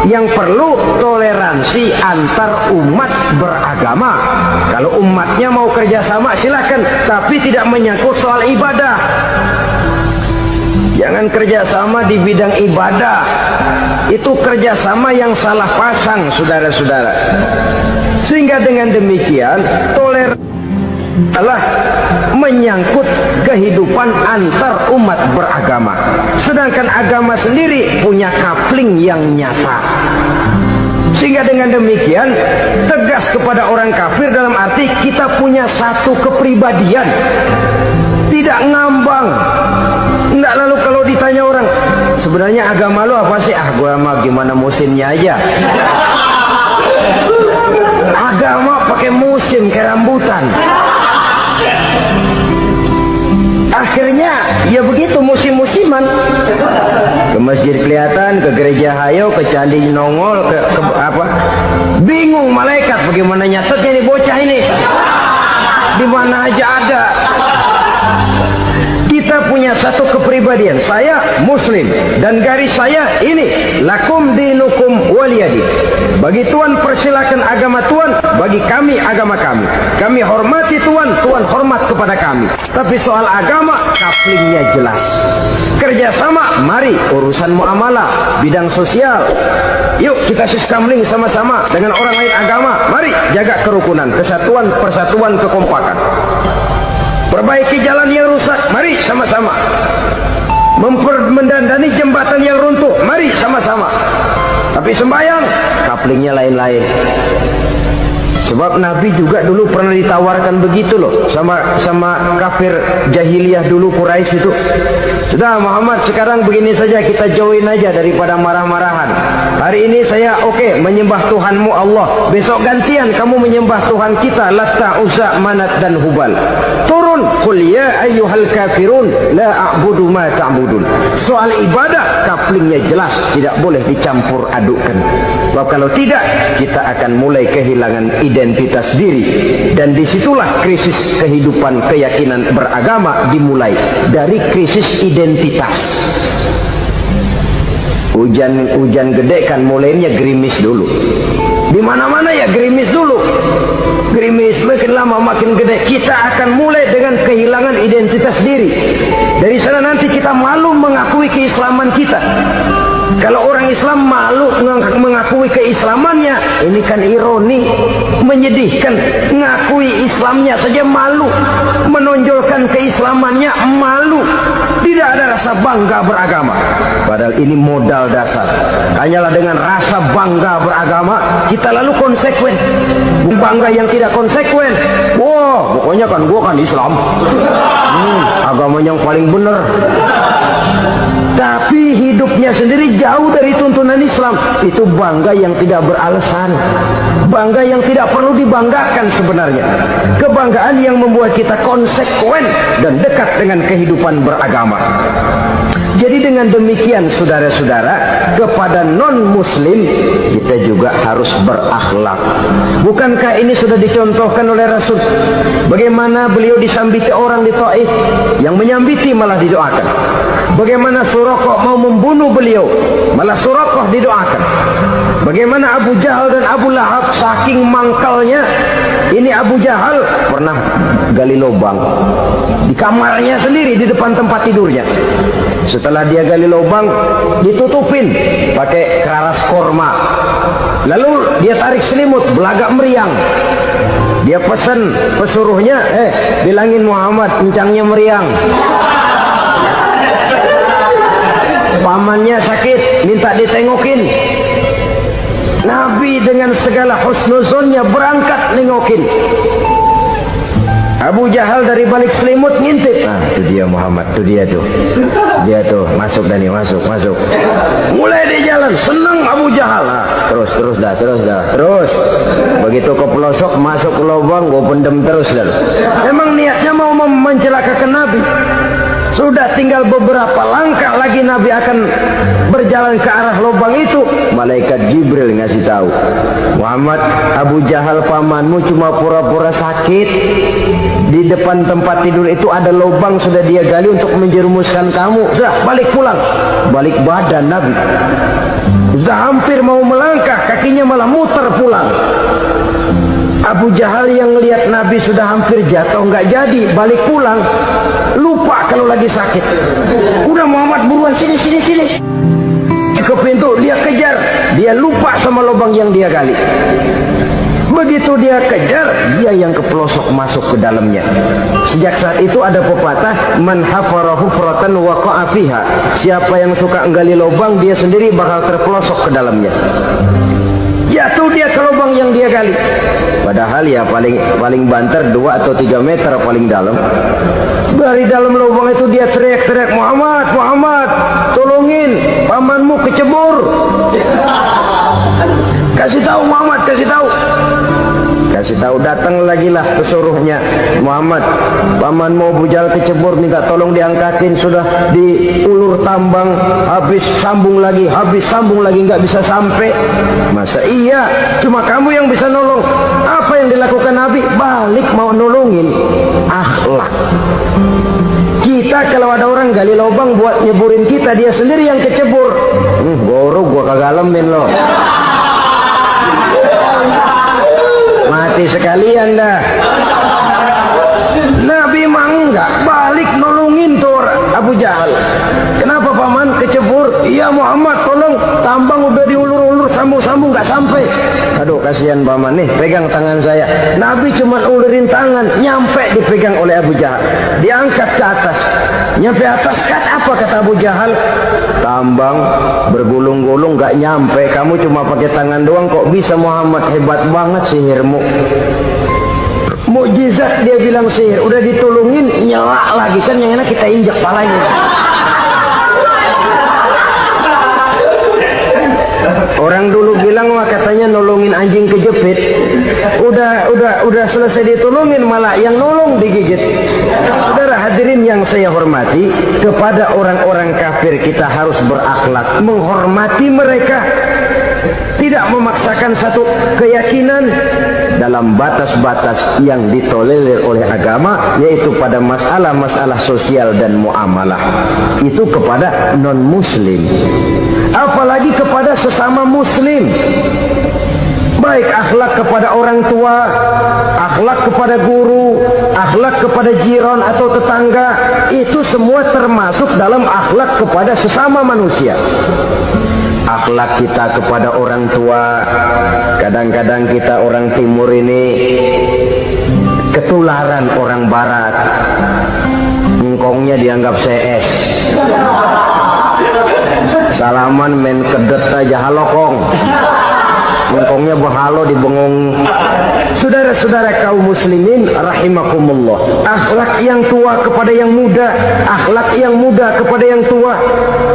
C: Yang perlu toleransi antar umat beragama. Kalau umatnya mau kerjasama silakan, tapi tidak menyangkut soal ibadah. Jangan kerjasama di bidang ibadah. Itu kerjasama yang salah pasang, saudara-saudara. Sehingga dengan demikian toleransi adalah menyangkut kehidupan antar umat beragama. Sedangkan agama sendiri punya kapling yang nyata. Sehingga dengan demikian tegas kepada orang kafir dalam arti kita punya satu kepribadian, tidak ngambang. Enggak, lalu kalau ditanya orang, sebenarnya agama lu apa sih? Ah, gua mah gimana musimnya aja. Agama pakai musim kayak rambutan. Akhirnya ya begitu, musim-musiman. Ke masjid kelihatan, ke gereja hayo, ke candi nongol, ke apa? Bingung malaikat bagaimana nyatetnya nih bocah ini. Di mana aja ada. Kita punya satu kepribadian, saya muslim dan garis saya ini, lakum dinukum waliyadin. Bagi Tuhan persilakan agama Tuhan, bagi kami agama kami. Kami hormati Tuhan, Tuhan hormat kepada kami. Tapi soal agama kaplingnya jelas. Kerjasama, mari urusan muamalah, bidang sosial. Yuk kita siskamling sama-sama dengan orang lain agama. Mari jaga kerukunan, kesatuan, persatuan, kekompakan. Perbaiki jalan yang rusak, mari sama-sama. Mendandani jembatan yang runtuh, mari sama-sama. Tapi sembahyang, kaplingnya lain-lain. Sebab Nabi juga dulu pernah ditawarkan begitu loh sama kafir jahiliyah dulu, Quraisy itu. Sudah Muhammad, sekarang begini saja, kita join aja daripada marah-marahan. Hari ini saya oke, menyembah Tuhanmu Allah. Besok gantian kamu menyembah Tuhan kita, Latta, Uzza, Manat dan Hubal. Turun, qul ya ayyuhal kafirun la a'budu ma ta'budun. Soal ibadah kaplingnya jelas, tidak boleh dicampur adukkan. Sebab kalau tidak, kita akan mulai kehilangan identitas diri, dan disitulah krisis kehidupan keyakinan beragama dimulai dari krisis identitas. Hujan gede kan mulainya gerimis dulu. Di mana-mana ya gerimis dulu. Gerimis makin lama makin gede. Kita akan mulai dengan kehilangan identitas diri. Dari sana nanti kita malu mengakui keislaman kita. Kalau orang Islam malu mengakui keislamannya, ini kan ironi, menyedihkan. Mengakui Islamnya saja malu, menonjolkan keislamannya malu. Tidak ada rasa bangga beragama. Padahal ini modal dasar. Hanyalah dengan rasa bangga beragama kita lalu konsekuen. Bangga yang tidak konsekuen, wah pokoknya kan gua kan Islam, agama yang paling benar, tapi hidupnya sendiri jauh dari tuntunan Islam. Itu bangga yang tidak beralasan, bangga yang tidak perlu dibanggakan sebenarnya. Kebanggaan yang membuat kita konsekuen dan dekat dengan kehidupan beragama. Jadi dengan demikian saudara-saudara, kepada non-muslim kita juga harus berakhlak. Bukankah ini sudah dicontohkan oleh Rasul? Bagaimana beliau disambiti orang di Taif, yang menyambiti malah didoakan. Bagaimana Suraqah mau membunuh beliau, malah Suraqah didoakan. Bagaimana Abu Jahal dan Abu Lahab saking mangkalnya. Ini Abu Jahal pernah gali lubang di kamarnya sendiri, di depan tempat tidurnya. Setelah dia gali lubang, ditutupin pakai keraras korma. Lalu dia tarik selimut, belagak meriang. Dia pesan pesuruhnya, bilangin Muhammad encangnya meriang. Pamannya sakit, minta ditengokin. Nabi dengan segala husnuzonnya berangkat nengokin. Abu Jahal dari balik selimut ngintip. Nah, itu dia Muhammad, itu dia tuh. Dia tuh, masuk Dani, masuk. Mulai di jalan, senang Abu Jahal. Nah, terus dah. Begitu ke pelosok, masuk ke lubang, gua pendem terus dah. Emang niatnya mau mencelakakan Nabi. Sudah tinggal beberapa langkah lagi Nabi akan berjalan ke arah lubang itu. Malaikat Jibril ngasih tahu, Muhammad, Abu Jahal pamanmu cuma pura-pura sakit. Di depan tempat tidur itu ada lubang sudah dia gali untuk menjerumuskan kamu. Sudah balik pulang. Balik badan Nabi. Sudah hampir mau melangkah, kakinya malah muter pulang. Abu Jahal yang lihat Nabi sudah hampir jatuh, nggak jadi, balik pulang. Lupa kalau lagi sakit. Udah Muhammad buruan sini. Ke pintu dia kejar, dia lupa sama lubang yang dia gali. Begitu dia kejar, dia yang ke pelosok masuk ke dalamnya. Sejak saat itu ada pepatah, man hafara hufratan waqa'a fiha. Siapa yang suka nggali lubang, dia sendiri bakal terpelosok ke dalamnya. Jatuh dia ke lubang yang dia gali. Padahal ya paling banter 2 atau 3 meter paling dalam. Dari dalam lubang itu dia teriak-teriak, Muhammad, tolongin, pamanmu kecebur. Kasih tahu Muhammad, kasih tahu. Datang lagi lah pesuruhnya, Muhammad, pamanmu Abu Jahal kecebur, minta tolong diangkatin. Sudah diulur tambang, habis sambung lagi, nggak bisa sampai. Masa iya cuma kamu yang bisa nolong? Apa yang dilakukan Nabi? Balik mau nolongin. Akhlak. Kita kalau ada orang gali lubang buat nyeburin kita, dia sendiri yang kecebur. Gua kagak lemin loh. Mati sekalian dah. Nabi mah enggak, balik nolongin tuh Abu Jahal. Kenapa paman kecebur? Iya Muhammad, tolong, tambang udah diulur-ulur, sambung nggak sampai. Aduh kasihan paman nih, pegang tangan saya. Nabi cuma ulurin tangan, nyampe dipegang oleh Abu Jahal. Diangkat ke atas. Nyampe atas kan apa kata Abu Jahal? Tambang bergulung-gulung nggak nyampe, kamu cuma pakai tangan doang kok bisa Muhammad, hebat banget sihirmu. Mukjizat dia bilang sihir, udah ditolongin nyala lagi, kan yang enak kita injak palanya. Orang dulu bilang wah katanya nolongin anjing kejepit. Udah selesai ditolongin malah yang nolong digigit. Saudara hadirin yang saya hormati, kepada orang-orang kafir kita harus berakhlak, menghormati mereka, tidak memaksakan satu keyakinan dalam batas-batas yang ditolerir oleh agama, yaitu pada masalah-masalah sosial dan muamalah. Itu kepada non-muslim, apalagi kepada sesama muslim. Baik akhlak kepada orang tua, akhlak kepada guru, akhlak kepada jiran atau tetangga, itu semua termasuk dalam akhlak kepada sesama manusia. Akhlak kita kepada orang tua, kadang-kadang kita orang timur ini ketularan orang barat. Engkongnya dianggap CS. Salaman main kedet aja halokong. Bengkongnya berhalo di bengong. Saudara-saudara kaum muslimin rahimakumullah, akhlak yang tua kepada yang muda, akhlak yang muda kepada yang tua,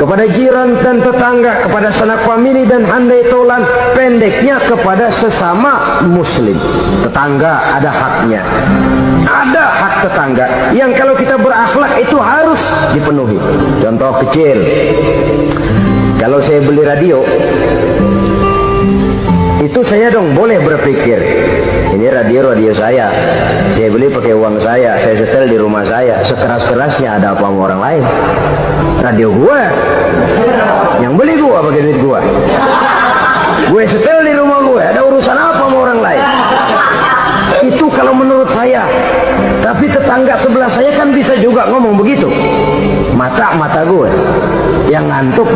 C: kepada jiran dan tetangga, kepada sanak famili dan handai tolan, pendeknya kepada sesama muslim. Tetangga ada haknya, ada hak tetangga yang kalau kita berakhlak itu harus dipenuhi. Contoh kecil, kalau saya beli radio, itu saya dong boleh berpikir, ini radio saya beli pakai uang saya setel di rumah saya, sekeras-kerasnya ada apa sama orang lain? Radio gua, yang beli gua pakai duit gua, gue setel di rumah gue, ada urusan apa sama orang lain? Itu kalau menurut saya. Tapi tetangga sebelah saya kan bisa juga ngomong begitu. Mata gue yang ngantuk,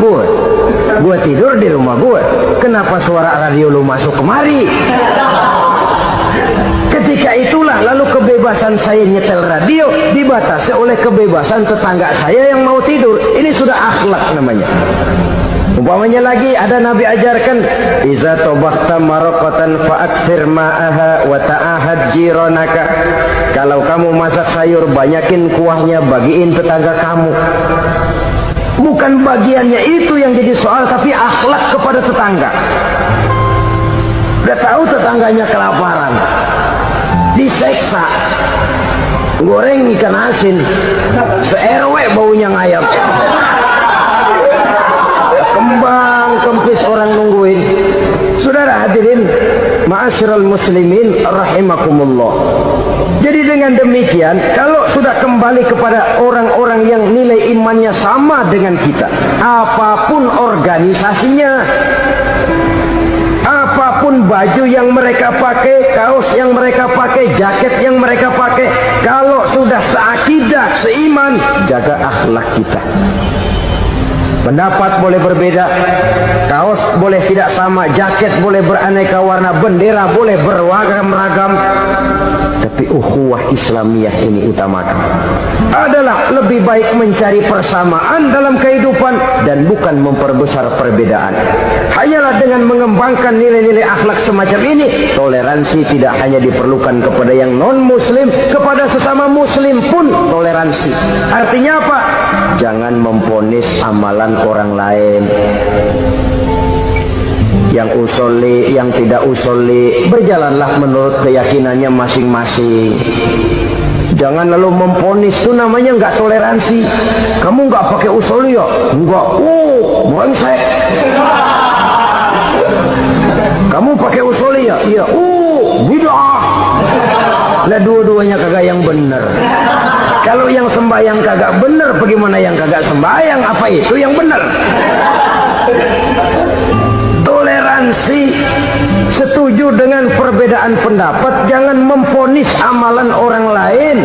C: gue tidur di rumah gue, kenapa suara radio lu masuk kemari? Ketika itulah lalu kebebasan saya nyetel radio dibatasi oleh kebebasan tetangga saya yang mau tidur. Ini sudah akhlak namanya. Umpamanya lagi ada Nabi ajarkan, iza tobakhta maraqatan fa'akthir ma'aha wa ta'ahad jiranaka. Kalau kamu masak sayur, banyakin kuahnya, bagiin tetangga kamu. Bukan bagiannya itu yang jadi soal, tapi akhlak kepada tetangga. Udah tahu tetangganya kelaparan, diseksa, goreng ikan asin, se-RW baunya ngayap, kembang kempis orang nungguin. Saudara hadirin ma'asyiral muslimin rahimakumullah. Jadi dengan demikian, kalau sudah kembali kepada orang-orang yang nilai imannya sama dengan kita, apapun organisasinya, apapun baju yang mereka pakai, kaos yang mereka pakai, jaket yang mereka pakai, kalau sudah seakidah, seiman, jaga akhlak kita. Pendapat boleh berbeda, kaos boleh tidak sama, jaket boleh beraneka warna, bendera boleh beragam-ragam, tapi ukhuwah Islamiyah ini utamakan. Adalah lebih baik mencari persamaan dalam kehidupan dan bukan memperbesar perbedaan. Hanyalah dengan mengembangkan nilai-nilai akhlak semacam ini, toleransi tidak hanya diperlukan kepada yang non-muslim, kepada sesama muslim pun toleransi. Artinya apa? Jangan memponis amalan orang lain. Yang usoli, yang tidak usoli, berjalanlah menurut keyakinannya masing-masing. Jangan lalu memponis, itu namanya nggak toleransi. Kamu nggak pakai usoli ya? Enggak. Brengsek. Kamu pakai usoli ya? Iya. Bid'ah. Lah dua-duanya kagak yang benar. Kalau yang sembahyang kagak benar, bagaimana yang kagak sembahyang? Apa itu yang benar? Toleransi, setuju dengan perbedaan pendapat, jangan memponis amalan orang lain.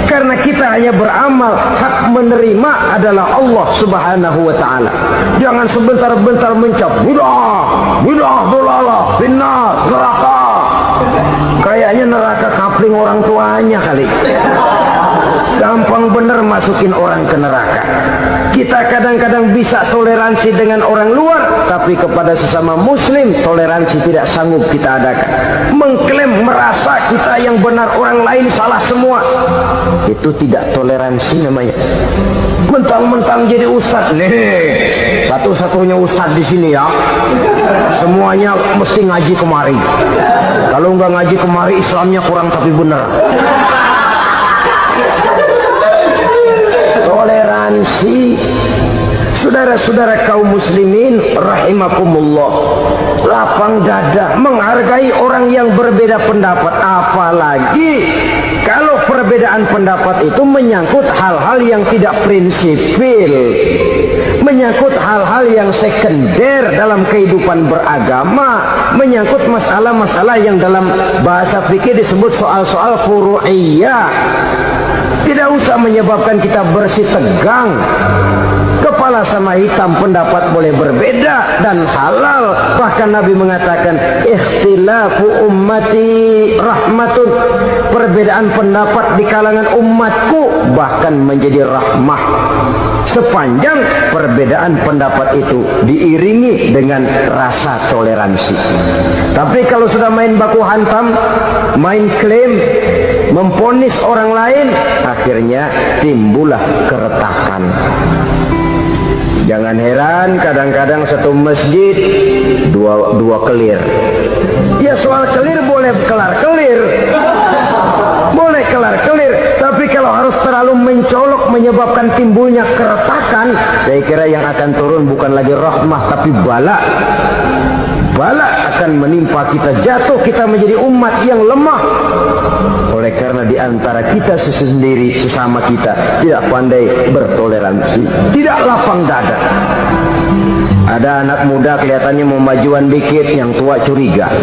C: Karena kita hanya beramal, hak menerima adalah Allah Subhanahu wa ta'ala. Jangan sebentar-bentar mencap bid'ah, dolalah, finnar, neraka. Kayaknya neraka kapling orang tuanya kali. Gampang bener masukin orang ke neraka. Kita kadang-kadang bisa toleransi dengan orang luar, tapi kepada sesama muslim toleransi tidak sanggup kita adakan. Mengklaim merasa kita yang benar, orang lain salah semua, itu tidak toleransi namanya. Mentang-mentang jadi ustadz nih, satu-satunya ustadz di sini ya, semuanya mesti ngaji kemari. Kalau nggak ngaji kemari, Islamnya kurang tapi benar. Toleransi. Saudara-saudara kaum muslimin rahimakumullah, lapang dada menghargai orang yang berbeda pendapat, apalagi kalau perbedaan pendapat itu menyangkut hal-hal yang tidak prinsipil, menyangkut hal-hal yang sekunder dalam kehidupan beragama, menyangkut masalah-masalah yang dalam bahasa fikih disebut soal-soal furu'iyah. Tidak usah menyebabkan kita bersih tegang. Kepala sama hitam, pendapat boleh berbeda dan halal. Bahkan Nabi mengatakan, ikhtilafu ummati rahmatun. Perbedaan pendapat di kalangan umatku bahkan menjadi rahmah. sepanjang perbedaan pendapat itu diiringi dengan rasa toleransi. Tapi kalau sudah main baku hantam, main klaim, memponis orang lain, akhirnya timbullah keretakan. Jangan heran kadang-kadang satu masjid dua kelir. Ya soal kelir boleh kelar-kelir, boleh kelar-kelir. Tapi kalau harus terlalu mencolok menyebabkan timbulnya keretakan, saya kira yang akan turun bukan lagi rahmah tapi bala. Bala akan menimpa kita, jatuh kita menjadi umat yang lemah. Oleh karena di antara kita sendiri, sesama kita tidak pandai bertoleransi, tidak lapang dada. Ada anak muda kelihatannya mau majuan dikit, yang tua curiga.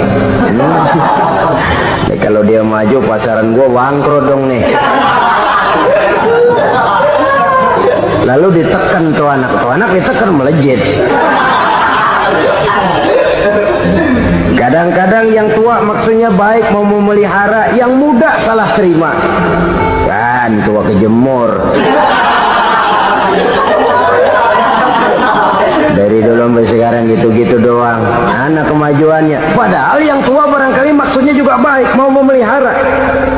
C: Kalau dia maju pasaran gua bangkrut dong nih. Lalu ditekan tuh anak ditekan melejit. Kadang-kadang yang tua maksudnya baik, mau memelihara, yang muda salah terima. Kan tua kejemur. Dari dulu sampai sekarang gitu-gitu doang, anak kemajuannya. Padahal yang tua barangkali maksudnya juga baik, mau memelihara.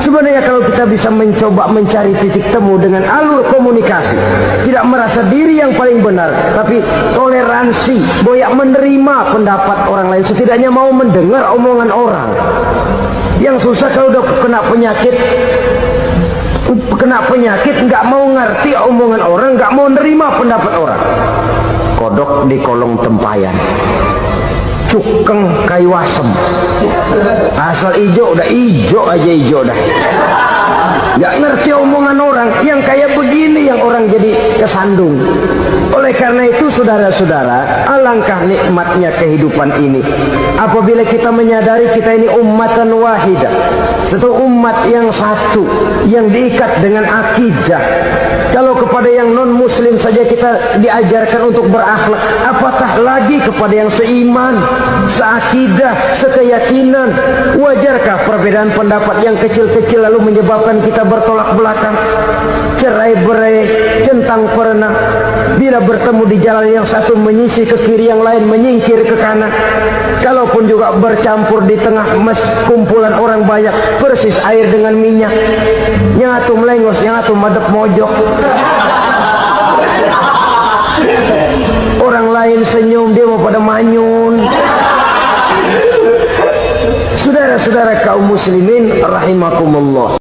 C: Sebenarnya kalau kita bisa mencoba mencari titik temu dengan alur komunikasi, tidak merasa diri yang paling benar, tapi toleransi, boyak menerima pendapat orang lain, setidaknya mau mendengar omongan orang. Yang susah kalau udah kena penyakit, nggak mau ngerti omongan orang, nggak mau nerima pendapat orang. Kodok di kolong tempayan, cukeng kayu asem, asal ijo udah ijo aja ijo dah. Nggak ngerti omongan orang, yang kayak begini yang orang jadi kesandung. Oleh karena itu saudara-saudara, alangkah nikmatnya kehidupan ini apabila kita menyadari kita ini ummatan wahidah, satu umat yang satu, yang diikat dengan akidah. Kalau kepada yang non muslim saja kita diajarkan untuk berakhlak, apatah lagi kepada yang seiman, seakidah, sekeyakinan. Wajarkah perbedaan pendapat yang kecil-kecil lalu menyebabkan kita bertolak belakang, cerai-berai, centang perenang? Bila bertemu di jalan yang satu menyisih ke kiri, yang lain menyingkir ke kanan. Kalaupun juga bercampur di tengah kumpulan orang banyak, persis air dengan minyak, yang satu melengos, yang satu madep mojok. Orang lain senyum, dia mau pada manyun. Saudara-saudara kaum muslimin rahimakumullah.